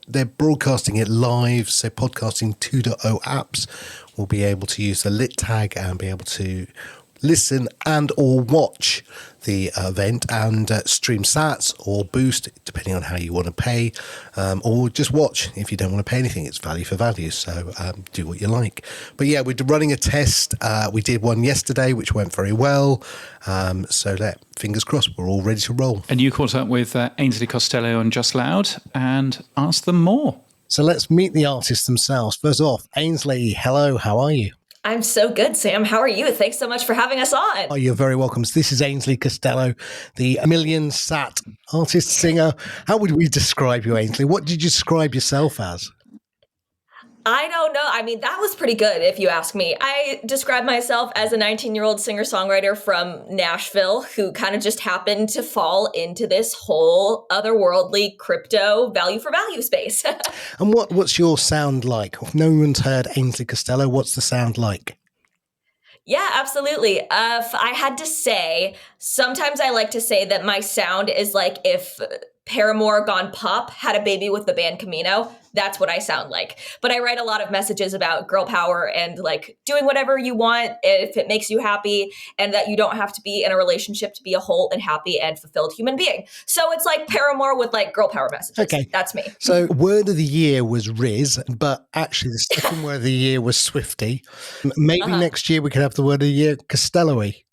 Speaker 3: They're broadcasting it live. So Podcasting 2.0 apps will be able to use the lit tag and be able to listen and or watch the event and stream sats or boost, depending on how you want to pay, or just watch if you don't want to pay anything. It's value for value, so do what you like. But yeah, we're running a test. We did one yesterday, which went very well. Fingers crossed, we're all ready to roll.
Speaker 1: And you caught up with Ainsley Costello and Just Loud and asked them more.
Speaker 3: So let's meet the artists themselves. First off, Ainsley, hello, how are you?
Speaker 4: I'm so good, Sam. How are you? Thanks so much for having us on.
Speaker 3: Oh, you're very welcome. So this is Ainsley Costello, the million sat artist, singer. How would we describe you, Ainsley? What did you describe yourself as?
Speaker 4: I don't know. I mean, that was pretty good, if you ask me. I describe myself as a 19-year-old singer-songwriter from Nashville who kind of just happened to fall into this whole otherworldly crypto value for value space.
Speaker 3: And what's your sound like? If no one's heard Ainsley Costello, what's the sound like?
Speaker 4: Yeah, absolutely. If I had to say, sometimes I like to say that my sound is like if Paramore gone pop had a baby with the band Camino. That's what I sound like. But I write a lot of messages about girl power and like doing whatever you want if it makes you happy, and that you don't have to be in a relationship to be a whole and happy and fulfilled human being. So it's like Paramore with like girl power messages.
Speaker 3: Okay.
Speaker 4: That's me.
Speaker 3: So word of the year was Riz, but actually the second word of the year was Swifty. Maybe next year we could have the word of the year Costello-y.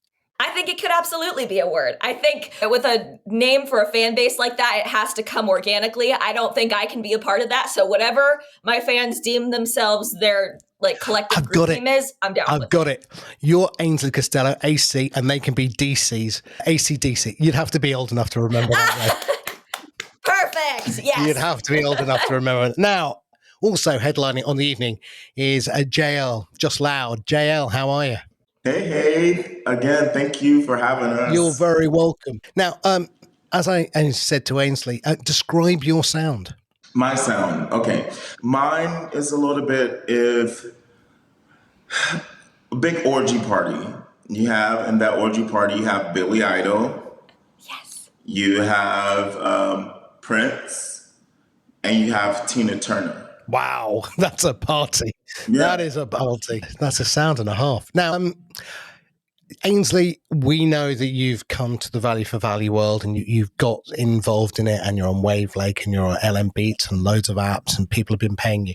Speaker 4: I think it could absolutely be a word. I think with a name for a fan base like that, it has to come organically. I don't think I can be a part of that. So whatever my fans deem themselves their like collective group name is, I'm down with.
Speaker 3: I've got it. You're Ainsley Costello, AC, and they can be DCs. AC/DC. You'd have to be old enough to remember that.
Speaker 4: Perfect. Yes.
Speaker 3: You'd have to be old enough to remember. Now, also headlining on the evening is JL, Just Loud. JL, how are you?
Speaker 8: Hey, again, thank you for having us.
Speaker 3: You're very welcome. Now, as I said to Ainsley, describe your sound.
Speaker 8: My sound, okay. Mine is a little bit of a big orgy party. In that orgy party, you have Billy Idol.
Speaker 4: Yes.
Speaker 8: You have Prince, and you have Tina Turner.
Speaker 3: Wow, that's a party. Yeah. That is a party. That's a sound and a half. Now, Ainsley, we know that you've come to the value for value world and you've got involved in it, and you're on Wave Lake and you're on LM Beats and loads of apps and people have been paying you.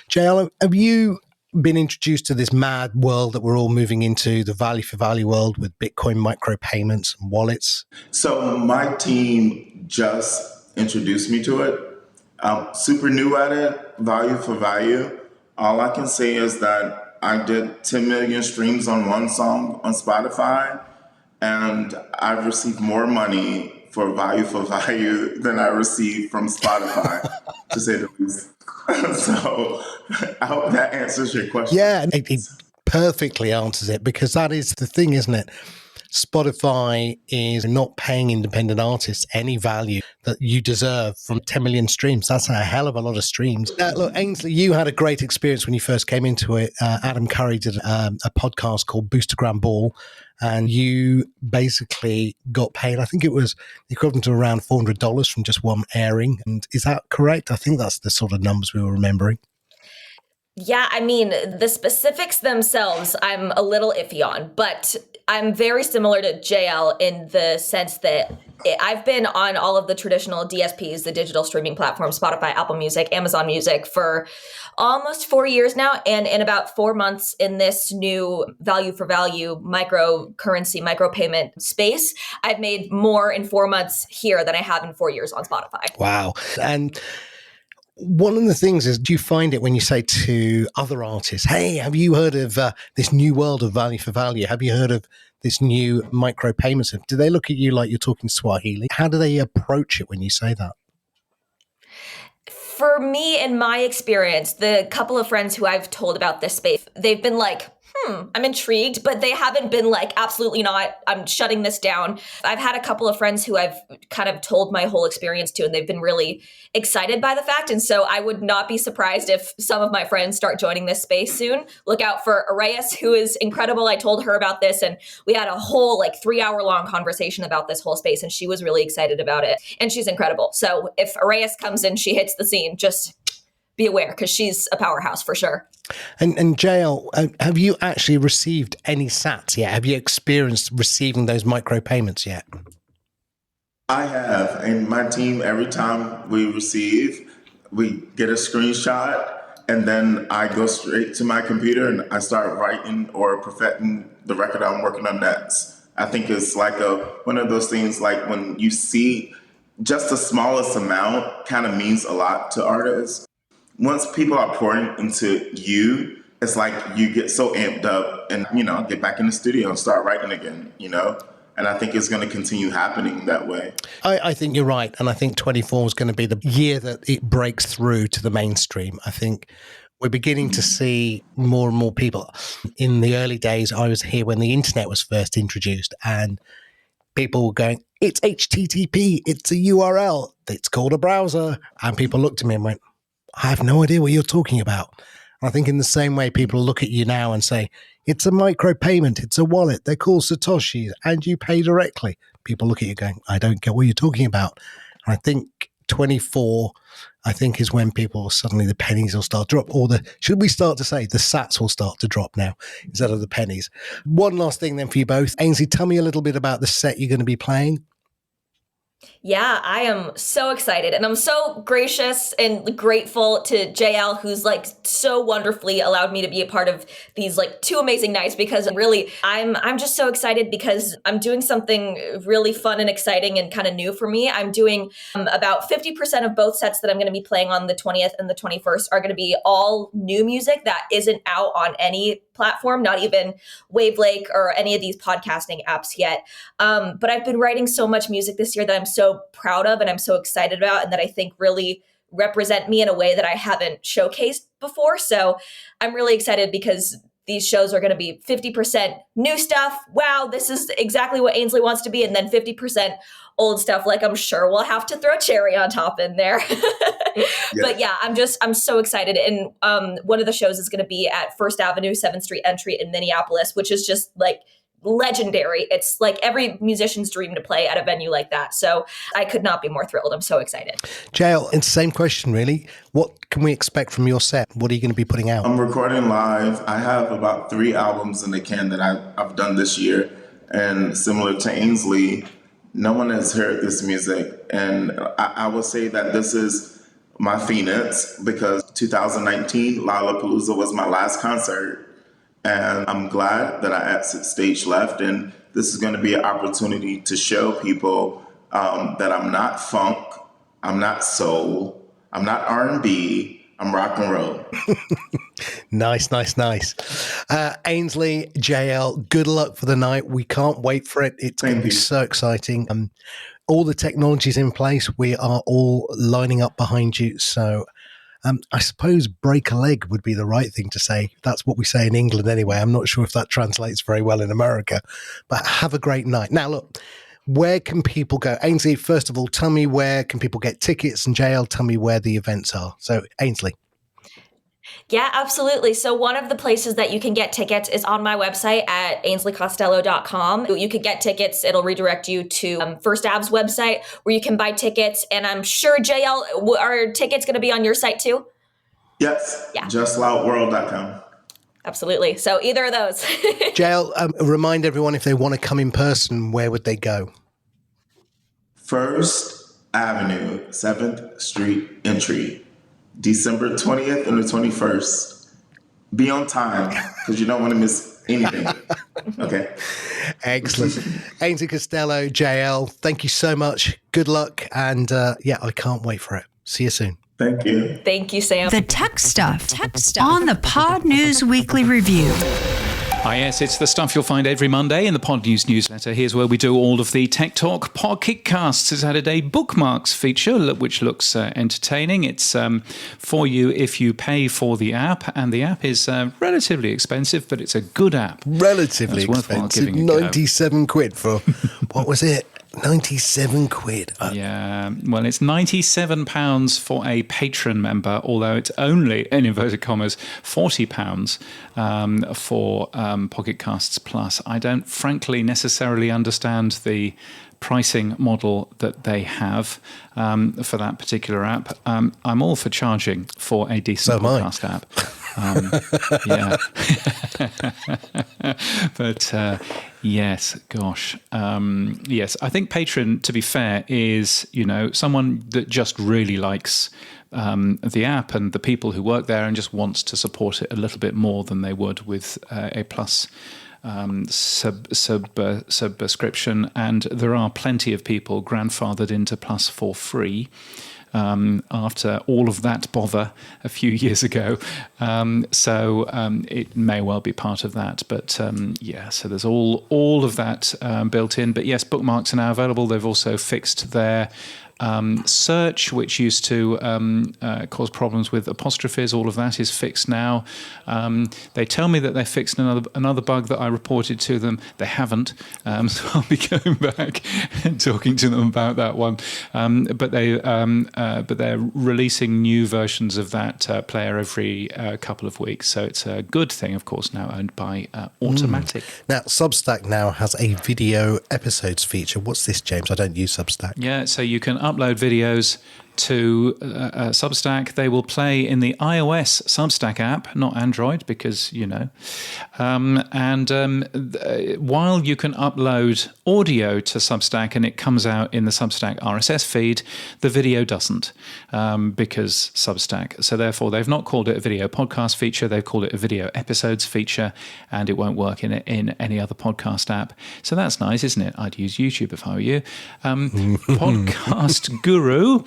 Speaker 3: JL, have you been introduced to this mad world that we're all moving into, the value for value world with Bitcoin micropayments and wallets?
Speaker 8: So my team just introduced me to it. I'm super new at it, value for value. All I can say is that I did 10 million streams on one song on Spotify, and I've received more money for value than I received from Spotify, to say the least. So I hope that answers your question.
Speaker 3: Yeah, it perfectly answers it, because that is the thing, isn't it? Spotify is not paying independent artists any value that you deserve from 10 million streams. That's a hell of a lot of streams. Look, Ainsley, you had a great experience when you first came into it. Adam Curry did a podcast called Boostergram Ball, and you basically got paid, I think it was the equivalent to around $400 from just one airing. And is that correct? I think that's the sort of numbers we were remembering.
Speaker 4: Yeah, I mean, the specifics themselves, I'm a little iffy on, but I'm very similar to JL in the sense that I've been on all of the traditional DSPs, the digital streaming platforms, Spotify, Apple Music, Amazon Music, for almost 4 years now. And in about 4 months in this new value for value microcurrency, micropayment space, I've made more in 4 months here than I have in 4 years on Spotify.
Speaker 3: Wow. And one of the things is, do you find it when you say to other artists, hey, have you heard of this new world of value for value? Have you heard of this new micropayments? Do they look at you like you're talking Swahili? How do they approach it when you say that?
Speaker 4: For me, in my experience, the couple of friends who I've told about this space, they've been like, I'm intrigued, but they haven't been like, absolutely not, I'm shutting this down. I've had a couple of friends who I've kind of told my whole experience to, and they've been really excited by the fact. And so I would not be surprised if some of my friends start joining this space soon. Look out for Arayas, who is incredible. I told her about this, and we had a whole 3-hour long conversation about this whole space, and she was really excited about it. And she's incredible. So if Arayas comes in, she hits the scene, just be aware, because she's a powerhouse for sure.
Speaker 3: And JL, have you actually received any sats yet? Have you experienced receiving those micropayments yet?
Speaker 8: I have. And my team, every time we receive, we get a screenshot, and then I go straight to my computer and I start writing or perfecting the record I'm working on next. I think it's like one of those things, like when you see just the smallest amount kind of means a lot to artists. Once people are pouring into you, it's like you get so amped up and, get back in the studio and start writing again, And I think it's going to continue happening that way.
Speaker 3: I think you're right. And I think 24 is going to be the year that it breaks through to the mainstream. I think we're beginning to see more and more people. In the early days, I was here when the internet was first introduced, and people were going, it's HTTP, it's a URL, it's called a browser. And people looked at me and went, I have no idea what you're talking about. I think in the same way, people look at you now and say, it's a micropayment, it's a wallet, they're called Satoshis, and you pay directly. People look at you going, I don't get what you're talking about. And I think 24, is when people suddenly, the pennies will start to drop, or should we start to say the sats will start to drop now instead of the pennies. One last thing then for you both. Ainsley, tell me a little bit about the set you're going to be playing.
Speaker 4: Yeah, I am so excited, and I'm so gracious and grateful to JL, who's so wonderfully allowed me to be a part of these 2 amazing nights, because really I'm just so excited because I'm doing something really fun and exciting and kind of new for me. I'm doing about 50% of both sets that I'm going to be playing on the 20th and the 21st are going to be all new music that isn't out on any platform, not even Wavelake or any of these podcasting apps yet. But I've been writing so much music this year that I'm so proud of and I'm so excited about, and that I think really represent me in a way that I haven't showcased before. So I'm really excited because these shows are going to be 50% new stuff. Wow, this is exactly what Ainsley wants to be. And then 50% old stuff. I'm sure we'll have to throw Cherry on top in there. But yeah, I'm so excited. And one of the shows is going to be at First Avenue, 7th Street entry in Minneapolis, which is just legendary. It's every musician's dream to play at a venue like that. So I could not be more thrilled. I'm so excited.
Speaker 3: JL, it's the same question, really. What can we expect from your set? What are you going to be putting out?
Speaker 8: I'm recording live. I have about 3 albums in the can that I've done this year. And similar to Ainsley, no one has heard this music. And I would say that this is my Phoenix, because 2019 Lollapalooza was my last concert. And I'm glad that I exit stage left. And this is going to be an opportunity to show people that I'm not funk, I'm not soul, I'm not R&B, I'm rock and roll.
Speaker 3: Nice. Ainsley, JL, good luck for the night. We can't wait for it. It's going to be so exciting. All the technology's in place. We are all lining up behind you. So I suppose break a leg would be the right thing to say. That's what we say in England anyway. I'm not sure if that translates very well in America, but have a great night. Now, look, where can people go? Ainsley, first of all, tell me where can people get tickets, and JL, tell me where the events are. So, Ainsley.
Speaker 4: Yeah, absolutely. So one of the places that you can get tickets is on my website at ainsleycostello.com. You could get tickets. It'll redirect you to First Ab's website where you can buy tickets. And I'm sure, JL, are tickets going to be on your site too?
Speaker 8: Yes.
Speaker 4: Yeah.
Speaker 8: Justloudworld.com.
Speaker 4: Absolutely. So either of those.
Speaker 3: JL, remind everyone if they want to come in person, where would they go?
Speaker 8: First Avenue, 7th Street entry, December 20th and the 21st. Be on time because you don't want to miss anything. Okay.
Speaker 3: Excellent. Ainsley Costello, JL, thank you so much. Good luck. And I can't wait for it. See you soon.
Speaker 8: Thank you.
Speaker 4: Thank you, Sam.
Speaker 2: The tech stuff on the Pod News Weekly Review.
Speaker 1: Ah, yes, it's the stuff you'll find every Monday in the Podnews newsletter. Here's where we do all of the Tech Talk. Podcasts has added a bookmarks feature, which looks entertaining. It's for you if you pay for the app, and the app is relatively expensive, but it's a good app.
Speaker 3: Relatively expensive, 97 quid for, what was it? 97 quid.
Speaker 1: Yeah, well, it's £97 for a patron member, although it's only, in inverted commas, £40 for Pocket Casts Plus. I don't frankly necessarily understand the pricing model that they have for that particular app. I'm all for charging for a decent podcast app. But yes, gosh. Yes, I think Patron, to be fair, is, someone that just really likes the app and the people who work there and just wants to support it a little bit more than they would with a Plus subscription. And there are plenty of people grandfathered into Plus for free after all of that bother a few years ago. So it may well be part of that. But so there's all of that built in. But yes, bookmarks are now available. They've also fixed their search, which used to cause problems with apostrophes. All of that is fixed now. They tell me that they fixed another bug that I reported to them. They haven't, so I'll be going back and talking to them about that one. But they're releasing new versions of that player every couple of weeks. So it's a good thing, of course, now owned by Automatic.
Speaker 3: Now, Substack now has a video episodes feature. What's this, James? I don't use Substack.
Speaker 1: Yeah, so you can upload videos to Substack. They will play in the iOS Substack app, not Android, because, while you can upload audio to Substack and it comes out in the Substack RSS feed, the video doesn't, because Substack. So therefore, they've not called it a video podcast feature. They've called it a video episodes feature, and it won't work in any other podcast app. So that's nice, isn't it? I'd use YouTube if I were you. Podcast Guru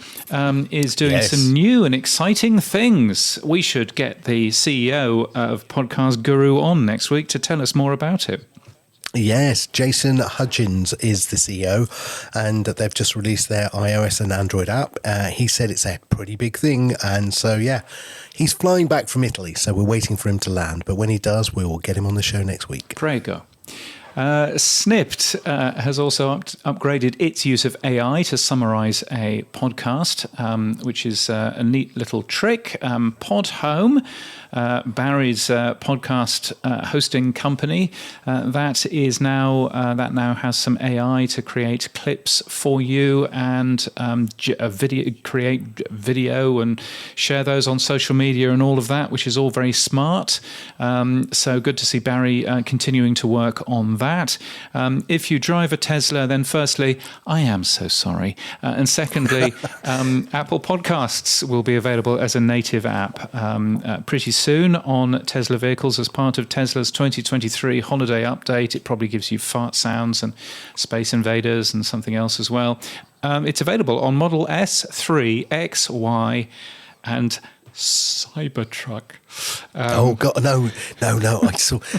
Speaker 1: is doing some new and exciting things. We should get the CEO of Podcast Guru on next week to tell us more about it.
Speaker 3: Yes, Jason Hudgens is the CEO, and they've just released their iOS and Android app. He said it's a pretty big thing, and so, he's flying back from Italy, so we're waiting for him to land. But when he does, we will get him on the show next week.
Speaker 1: Prego. Snipped has also upgraded its use of AI to summarize a podcast, which is a neat little trick. Podhome, Barry's podcast hosting company, that now has some AI to create clips for you and create video and share those on social media and all of that, which is all very smart. So good to see Barry continuing to work on that. If you drive a Tesla, then firstly, I am so sorry. And secondly, Apple Podcasts will be available as a native app pretty soon on Tesla vehicles as part of Tesla's 2023 holiday update. It probably gives you fart sounds and Space Invaders and something else as well. It's available on Model S, 3, X, Y, and Cybertruck.
Speaker 3: Oh God, no!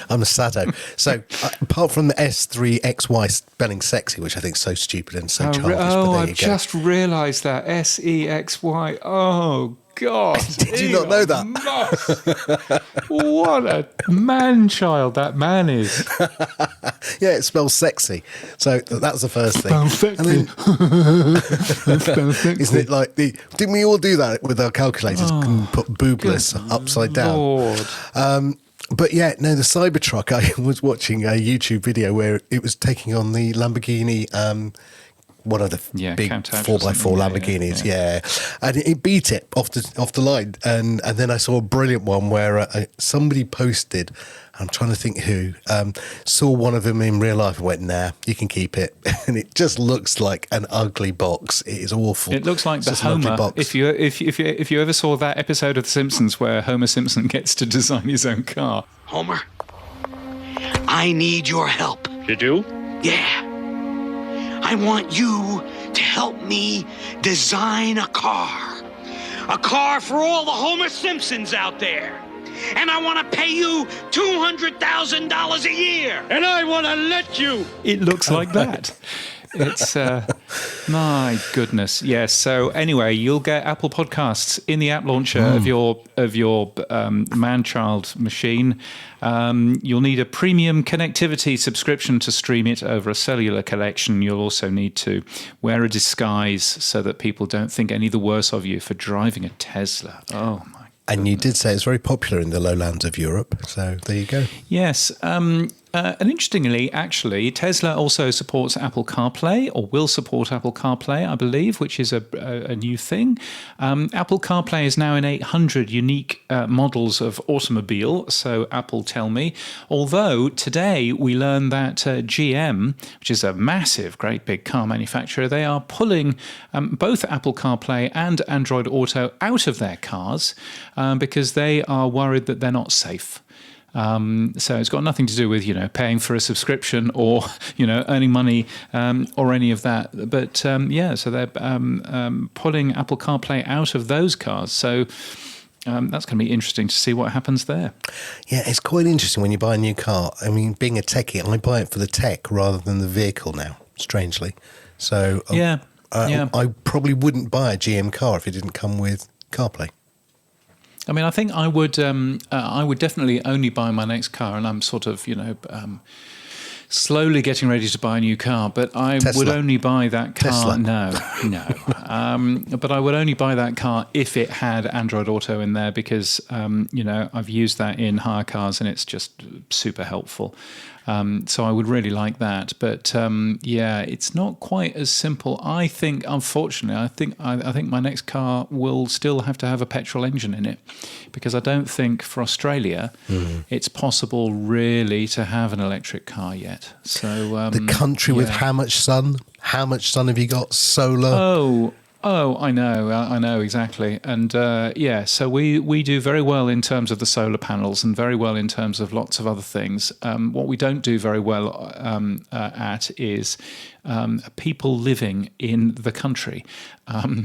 Speaker 3: I'm a sado. So apart from the S3 XY spelling sexy, which I think is so stupid and so childish, but there you go.
Speaker 1: Just realised that SEXY. Oh God.
Speaker 3: Did you not know that?
Speaker 1: What a man-child that man is.
Speaker 3: Yeah, it spells sexy. So that's the first thing.
Speaker 1: Sexy.
Speaker 3: Isn't it like didn't we all do that with our calculators? Put boobless upside down.
Speaker 1: Lord.
Speaker 3: But yeah, no, the Cybertruck, I was watching a YouTube video where it was taking on the Lamborghini, one of the big 4x4 Lamborghinis, yeah. And it beat it off the line. And then I saw a brilliant one where somebody posted, I'm trying to think who, saw one of them in real life and went, nah, you can keep it. And it just looks like an ugly box. It is awful.
Speaker 1: It looks like
Speaker 3: it's
Speaker 1: the Homer. If you ever saw that episode of The Simpsons where Homer Simpson gets to design his own car.
Speaker 9: Homer, I need your help.
Speaker 7: You do?
Speaker 9: Yeah. I want you to help me design a car. A car for all the Homer Simpsons out there. And I want to pay you $200,000 a year.
Speaker 7: And I want to let you.
Speaker 1: It looks like that. It's, my goodness. Yes. So anyway, you'll get Apple Podcasts in the app launcher of your man-child machine. You'll need a premium connectivity subscription to stream it over a cellular connection. You'll also need to wear a disguise so that people don't think any the worse of you for driving a Tesla. Oh, my.
Speaker 3: And you did say it's very popular in the lowlands of Europe. So there you go.
Speaker 1: Yes. And interestingly, actually, Tesla also supports Apple CarPlay, or will support Apple CarPlay, I believe, which is a new thing. Apple CarPlay is now in 800 unique models of automobile, so Apple tell me. Although today we learned that GM, which is a massive, great big car manufacturer, they are pulling both Apple CarPlay and Android Auto out of their cars because they are worried that they're not safe. So it's got nothing to do with, paying for a subscription or, earning money or any of that. But so they're pulling Apple CarPlay out of those cars. So that's going to be interesting to see what happens there.
Speaker 3: Yeah, it's quite interesting when you buy a new car. I mean, being a techie, I buy it for the tech rather than the vehicle now, strangely. So I probably wouldn't buy a GM car if it didn't come with CarPlay.
Speaker 1: I mean, I think I would definitely only buy my next car, and I'm sort of, slowly getting ready to buy a new car, but I would only buy that car.
Speaker 3: Tesla.
Speaker 1: No. But I would only buy that car if it had Android Auto in there because, I've used that in hire cars and it's just super helpful. So I would really like that. But it's not quite as simple. I think, unfortunately, I think my next car will still have to have a petrol engine in it because I don't think for Australia it's possible really to have an electric car yet. So
Speaker 3: the country with how much sun? How much sun have you got? Solar?
Speaker 1: Oh, I know exactly. And so we do very well in terms of the solar panels and very well in terms of lots of other things. What we don't do very well at is people living in the country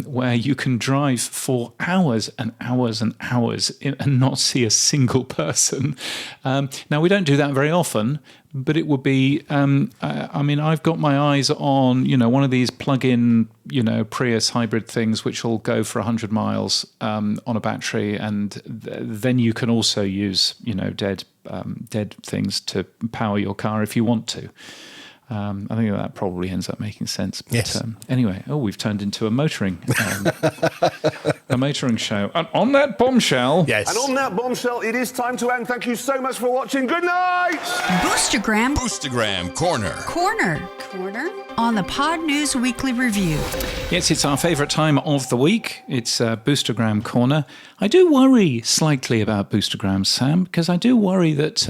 Speaker 1: where you can drive for hours and hours and hours and not see a single person. Now, we don't do that very often, but it would be, I've got my eyes on, one of these plug-in, Prius hybrid things, which will go for 100 miles on a battery. And then you can also use, dead things to power your car if you want to. I think that probably ends up making sense. But,
Speaker 3: yes.
Speaker 1: Anyway, we've turned into a motoring show. And on that bombshell.
Speaker 3: Yes.
Speaker 10: And on that bombshell, it is time to end. Thank you so much for watching. Good night.
Speaker 11: Boostergram Corner
Speaker 2: on the Podnews Weekly Review.
Speaker 1: Yes, it's our favourite time of the week. It's Boostergram Corner. I do worry slightly about Boostergram, Sam, because I do worry that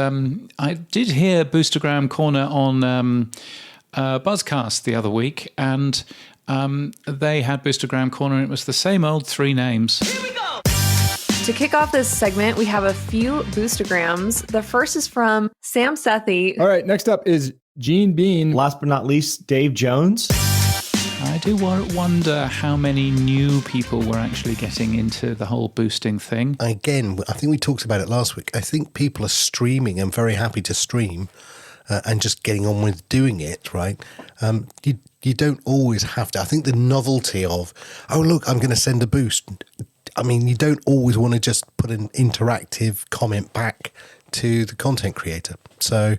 Speaker 1: I did hear Boostergram Corner on Buzzcast the other week, and they had Boostergram Corner, and it was the same old three names.
Speaker 12: Here we go! To kick off this segment, we have a few Boostergrams. The first is from Sam Sethi.
Speaker 13: All right, next up is Gene Bean. Last but not least, Dave Jones.
Speaker 1: I do wonder how many new people were actually getting into the whole boosting thing.
Speaker 3: Again, I think we talked about it last week. I think people are streaming and very happy to stream and just getting on with doing it, right? You don't always have to. I think the novelty of, oh, look, I'm going to send a boost. I mean, you don't always want to just put an interactive comment back to the content creator. So,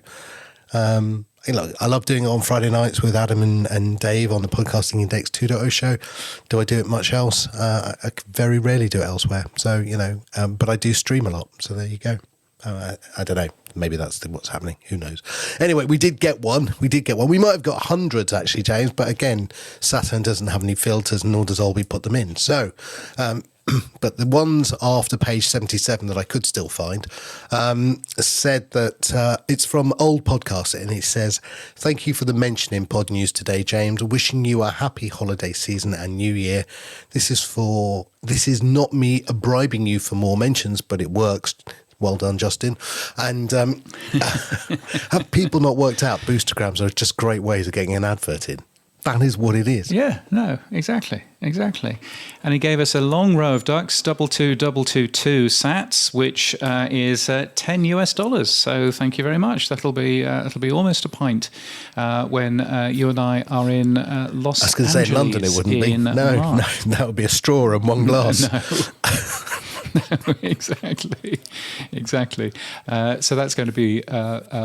Speaker 3: I love doing it on Friday nights with Adam and Dave on the Podcasting Index 2.0 show. Do I do it much else? I very rarely do it elsewhere. So, but I do stream a lot. So there you go. I don't know. Maybe that's what's happening. Who knows? Anyway, we did get one. We might have got hundreds, actually, James. But again, Saturn doesn't have any filters, nor does Olby put them in. So, but the ones after page 77 that I could still find said that it's from Old Podcast, and it says, "Thank you for the mention in Pod News today, James. Wishing you a happy holiday season and New Year. This is not me bribing you for more mentions, but it works." Well done, Justin. And have people not worked out Boostergrams are just great ways of getting an advert in? That is what it is.
Speaker 1: Yeah, no, exactly. And he gave us a long row of ducks, 22222 sats, which is $10 US. So thank you very much. That'll be almost a pint when you and I are in Los Angeles.
Speaker 3: I was going to say in London, it wouldn't be. No, that would be a straw and one glass.
Speaker 1: No, exactly. So that's going to be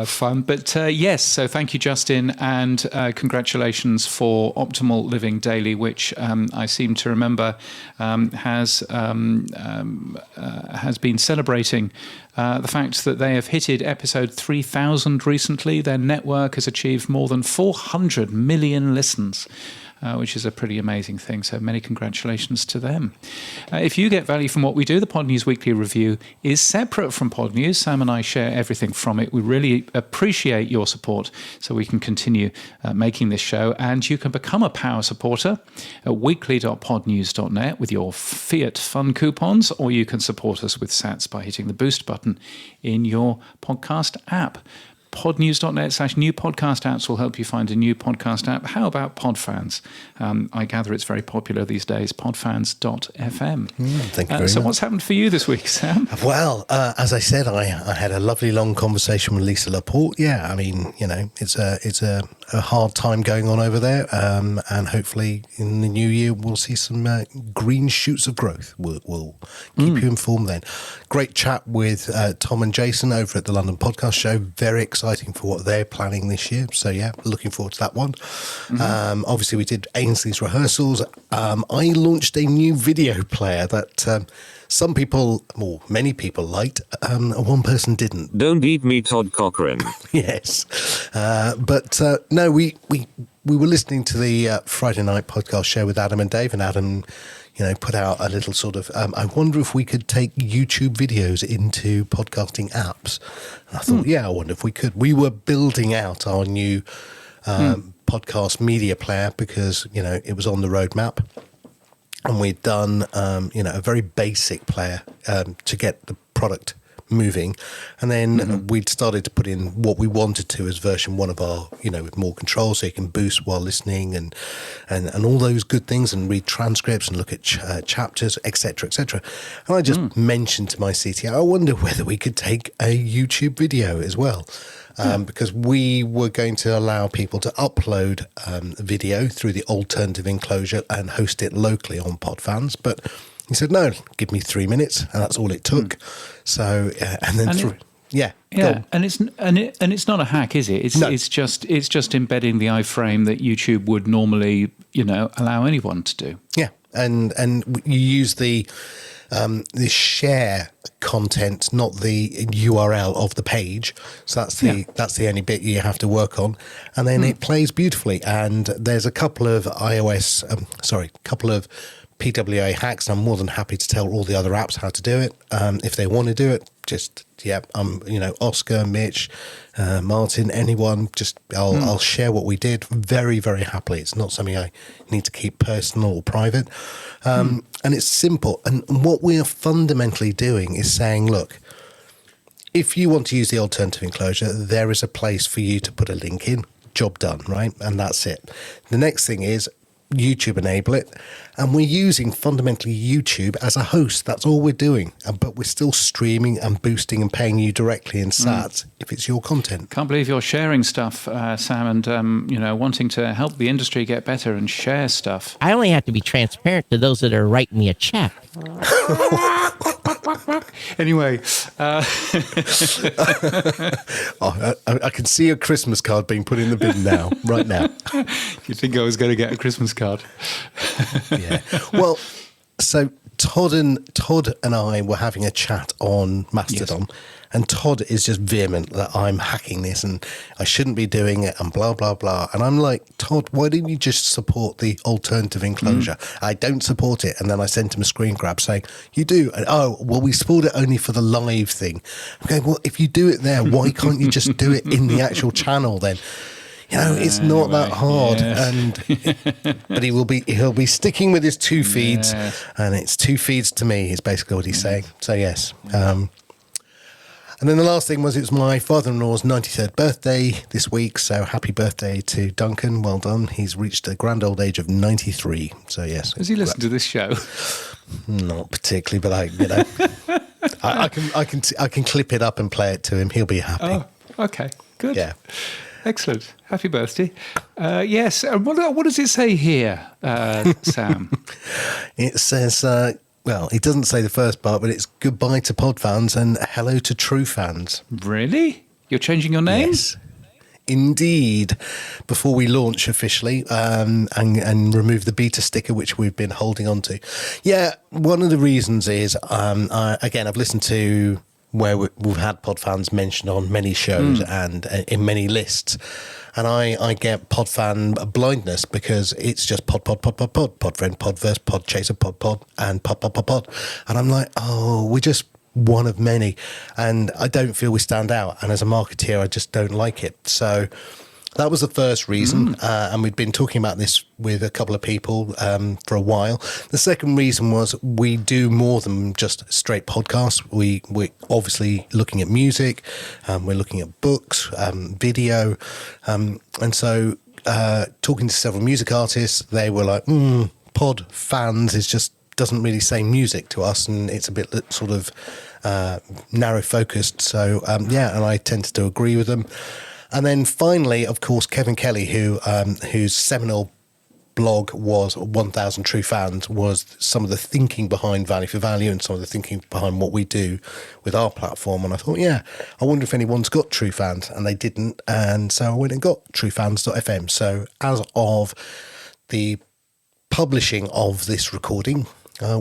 Speaker 1: fun. But yes, so thank you, Justin, and congratulations for Optimal Living Daily, which I seem to remember has been celebrating the fact that they have hitted episode 3,000 recently. Their network has achieved more than 400 million listens. Which is a pretty amazing thing. So many congratulations to them. If you get value from what we do, the Pod News Weekly Review is separate from Pod News. Sam and I share everything from it. We really appreciate your support so we can continue making this show. And you can become a power supporter at weekly.podnews.net with your Fiat Fun coupons, or you can support us with sats by hitting the boost button in your podcast app. Podnews.net/new podcast apps will help you find a new podcast app. How about Podfans? I gather it's very popular these days. Podfans.fm.
Speaker 3: Thank you very much.
Speaker 1: So what's happened for you this week, Sam?
Speaker 3: Well, as I said, I had a lovely long conversation with Lisa Laporte. Yeah, I mean, it's a hard time going on over there, and hopefully in the new year we'll see some green shoots of growth. We'll keep you informed then. Great chat with Tom and Jason over at the London Podcast Show. Very exciting for what they're planning this year. So yeah, looking forward to that one. Obviously we did Ainsley's rehearsals. I launched a new video player that some people, or many people liked. One person didn't.
Speaker 7: Don't eat me, Todd Cochran.
Speaker 3: Yes. But no, we were listening to the Friday night podcast show with Adam and Dave, and Adam put out a little sort of, I wonder if we could take YouTube videos into podcasting apps. And I thought, I wonder if we could. We were building out our new podcast media player because, it was on the roadmap. And we'd done, a very basic player to get the product moving. And then we'd started to put in what we wanted to as version 1 of our, with more control, so you can boost while listening and all those good things, and read transcripts and look at chapters, etc., etc. And I just mentioned to my CTO, I wonder whether we could take a YouTube video as well. Because we were going to allow people to upload video through the alternative enclosure and host it locally on Podfans. But he said, no, give me 3 minutes. And that's all it took. So, and then
Speaker 1: and it's not a hack, is it? It's just embedding the iframe that YouTube would normally, allow anyone to do.
Speaker 3: Yeah. And you use the share content, not the URL of the page. So that's the only bit you have to work on, and then it plays beautifully. And there's a couple of PWA hacks. I'm more than happy to tell all the other apps how to do it if they want to do it. Just Oscar, Mitch, Martin, anyone. Just I'll share what we did very, very happily. It's not something I need to keep personal or private, and it's simple. And what we are fundamentally doing is saying, look, if you want to use the alternative enclosure, there is a place for you to put a link in. Job done, right? And that's it. The next thing is, YouTube enable it, and we're using fundamentally YouTube as a host. That's all we're doing, but we're still streaming and boosting and paying you directly in sats if it's your content.
Speaker 1: Can't believe you're sharing stuff, Sam, and wanting to help the industry get better and share stuff.
Speaker 6: I only have to be transparent to those that are writing me a check.
Speaker 1: Anyway,
Speaker 3: I can see a Christmas card being put in the bin now, right now.
Speaker 1: You think I was going to get a Christmas card?
Speaker 3: Yeah. Well, so Todd and I were having a chat on Mastodon, yes. And Todd is just vehement that I'm hacking this and I shouldn't be doing it and blah, blah, blah. And I'm like, Todd, why didn't you just support the alternative enclosure? I don't support it. And then I sent him a screen grab saying, you do? And, we support it only for the live thing. I'm going, well, if you do it there, why can't you just do it in the actual channel then? It's not that hard, but he'll be sticking with his 2 feeds, and it's 2 feeds to me is basically what he's saying. So yes, and then the last thing was it's my father-in-law's 93rd birthday this week. So happy birthday to Duncan! Well done. He's reached a grand old age of 93. So yes,
Speaker 1: has he listened to this show?
Speaker 3: Not particularly, but I can clip it up and play it to him. He'll be happy.
Speaker 1: Oh, okay, good.
Speaker 3: Yeah.
Speaker 1: Excellent. Happy birthday. Yes. What does it say here, Sam?
Speaker 3: It says, it doesn't say the first part, but it's goodbye to Podfans and hello to true fans.
Speaker 1: Really? You're changing your name?
Speaker 3: Yes. Indeed. Before we launch officially and remove the beta sticker, which we've been holding on to. Yeah, one of the reasons is, I've listened to where we've had Podfans mentioned on many shows and in many lists. And I get Podfan blindness because it's just pod, Podfriend, Podverse, Podchaser, Pod, and pod. And I'm like, we're just one of many. And I don't feel we stand out. And as a marketeer, I just don't like it. So that was the first reason, and we'd been talking about this with a couple of people for a while. The second reason was we do more than just straight podcasts. We're obviously looking at music, we're looking at books, video, and so talking to several music artists, they were like, pod fans doesn't really say music to us, and it's a bit sort of narrow focused. So and I tended to agree with them. And then finally, of course, Kevin Kelly, whose seminal blog was 1,000 True Fans, was some of the thinking behind Value for Value and some of the thinking behind what we do with our platform. And I thought, I wonder if anyone's got True Fans, and they didn't. And so I went and got truefans.fm. So as of the publishing of this recording,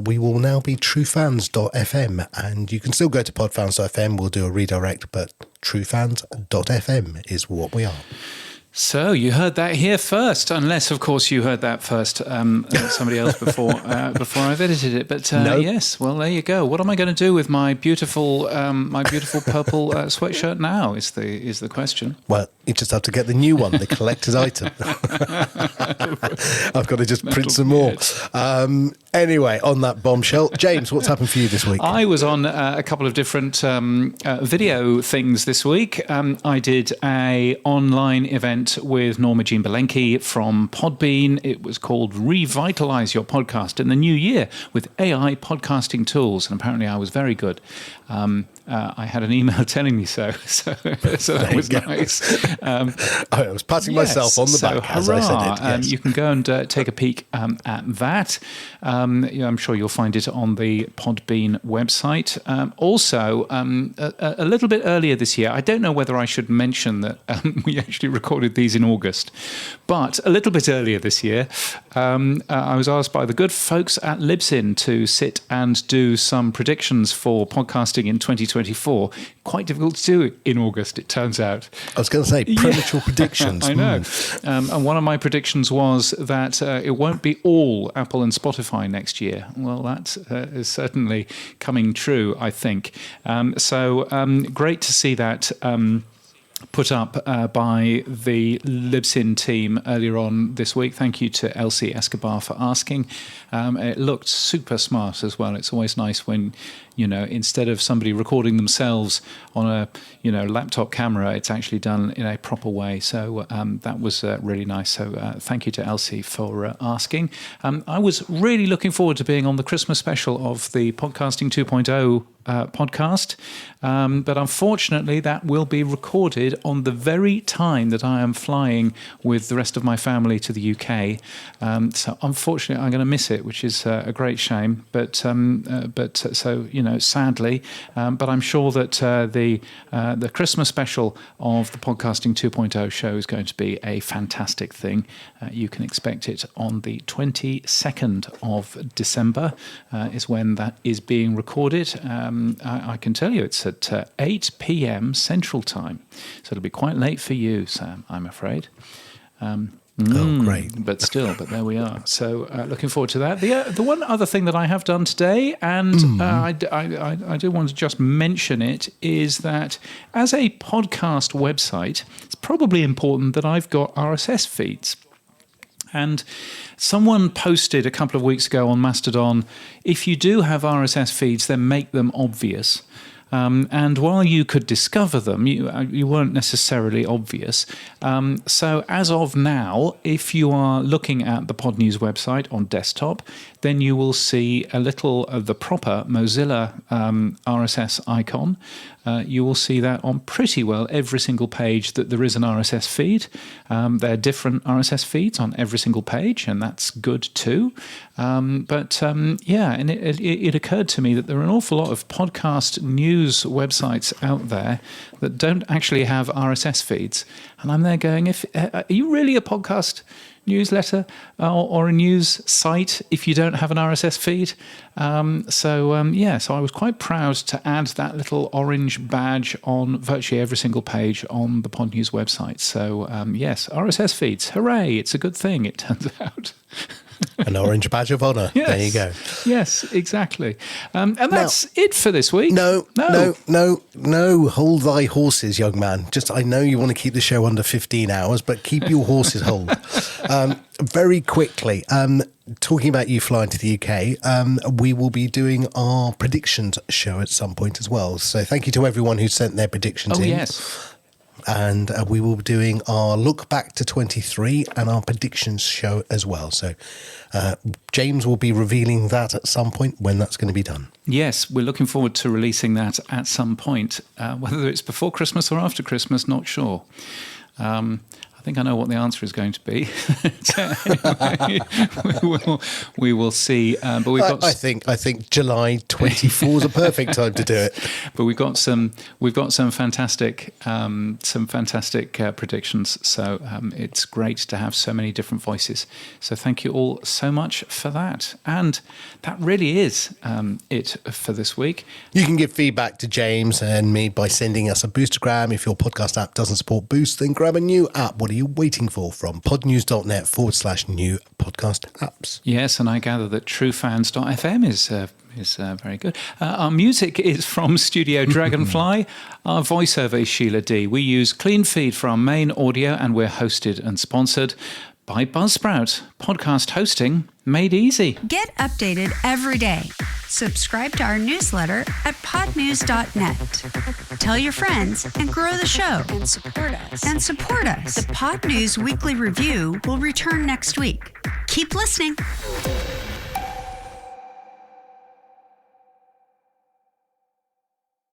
Speaker 3: we will now be truefans.fm, and you can still go to podfans.fm. We'll do a redirect, but truefans.fm is what we are.
Speaker 1: So you heard that here first, unless, of course, you heard that first somebody else before I've edited it. But
Speaker 3: no.
Speaker 1: Yes, well, there you go. What am I going to do with my beautiful purple sweatshirt now? Is the question.
Speaker 3: Well, you just have to get the new one, the collector's item. I've got to just print some more. Anyway, on that bombshell, James, what's happened for you this week?
Speaker 1: I was on a couple of different video things this week. I did a online event with Norma Jean Belenky from Podbean. It was called Revitalize Your Podcast in the New Year with AI podcasting tools, and apparently I was very good. I had an email telling me so that was nice.
Speaker 3: I was patting myself on the back as I said it. Yes.
Speaker 1: You can go and take a peek at that. I'm sure you'll find it on the Podbean website. Also, a little bit earlier this year, I don't know whether I should mention that we actually recorded these in August, but a little bit earlier this year, I was asked by the good folks at Libsyn to sit and do some predictions for podcasting in 2024. Quite difficult to do in August, it turns out.
Speaker 3: I was going to say premature predictions.
Speaker 1: I know. And one of my predictions was that it won't be all Apple and Spotify next year. Well, that is certainly coming true, I think. Great to see that put up by the Libsyn team earlier on this week. Thank you to Elsie Escobar for asking. It looked super smart as well. It's always nice when instead of somebody recording themselves on a laptop camera, it's actually done in a proper way. So that was really nice. So thank you to Elsie for asking. I was really looking forward to being on the Christmas special of the Podcasting 2.0 podcast, but unfortunately that will be recorded on the very time that I am flying with the rest of my family to the UK. So unfortunately I'm going to miss it, which is a great shame. But sadly, but I'm sure that the Christmas special of the Podcasting 2.0 show is going to be a fantastic thing. You can expect it on the 22nd of December is when that is being recorded. I can tell you it's at 8 p.m. Central Time. So it'll be quite late for you, Sam, I'm afraid.
Speaker 3: Great.
Speaker 1: But there we are. So looking forward to that. The one other thing that I have done today, and I do want to just mention it, is that as a podcast website, it's probably important that I've got RSS feeds. And someone posted a couple of weeks ago on Mastodon, if you do have RSS feeds, then make them obvious. And while you could discover them, you weren't necessarily obvious. So as of now, if you are looking at the Podnews website on desktop, then you will see a little of the proper Mozilla RSS icon. You will see that on pretty well every single page that there is an RSS feed. There are different RSS feeds on every single page, and that's good too. And it occurred to me that there are an awful lot of podcast news websites out there that don't actually have RSS feeds. And I'm there going, are you really a podcast newsletter or a news site if you don't have an RSS feed? So I was quite proud to add that little orange badge on virtually every single page on the Podnews website. So yes, RSS feeds, hooray, it's a good thing, it turns out.
Speaker 3: An orange badge of honour.
Speaker 1: Yes.
Speaker 3: There you go.
Speaker 1: Yes, exactly. And that's it for this week.
Speaker 3: No. Hold thy horses, young man. I know you want to keep the show under 15 hours, but keep your horses hold. Very quickly, talking about you flying to the UK, we will be doing our predictions show at some point as well. So thank you to everyone who sent their predictions in.
Speaker 1: Oh, yes.
Speaker 3: And we will be doing our look back to 23 and our predictions show as well. So James will be revealing that at some point when that's going to be done.
Speaker 1: Yes, we're looking forward to releasing that at some point. Whether it's before Christmas or after Christmas, not sure. I think I know what the answer is going to be. Anyway, we will see. But we've got.
Speaker 3: I think July 24 is a perfect time to do it.
Speaker 1: But we've got some fantastic predictions. So it's great to have so many different voices. So thank you all so much for that. And that really is it for this week.
Speaker 3: You can give feedback to James and me by sending us a boostergram. If your podcast app doesn't support Boost, then grab a new app. What are you waiting for? From podnews.net/new podcast apps.
Speaker 1: Yes, and I gather that truefans.fm is very good. Our music is from Studio Dragonfly. Our voiceover is Sheila D. We use Clean Feed for our main audio, and we're hosted and sponsored by Buzzsprout. Podcast hosting made easy.
Speaker 2: Get updated every day. Subscribe to our newsletter at podnews.net. Tell your friends and grow the show.
Speaker 12: And support us.
Speaker 2: The Podnews Weekly Review will return next week. Keep listening.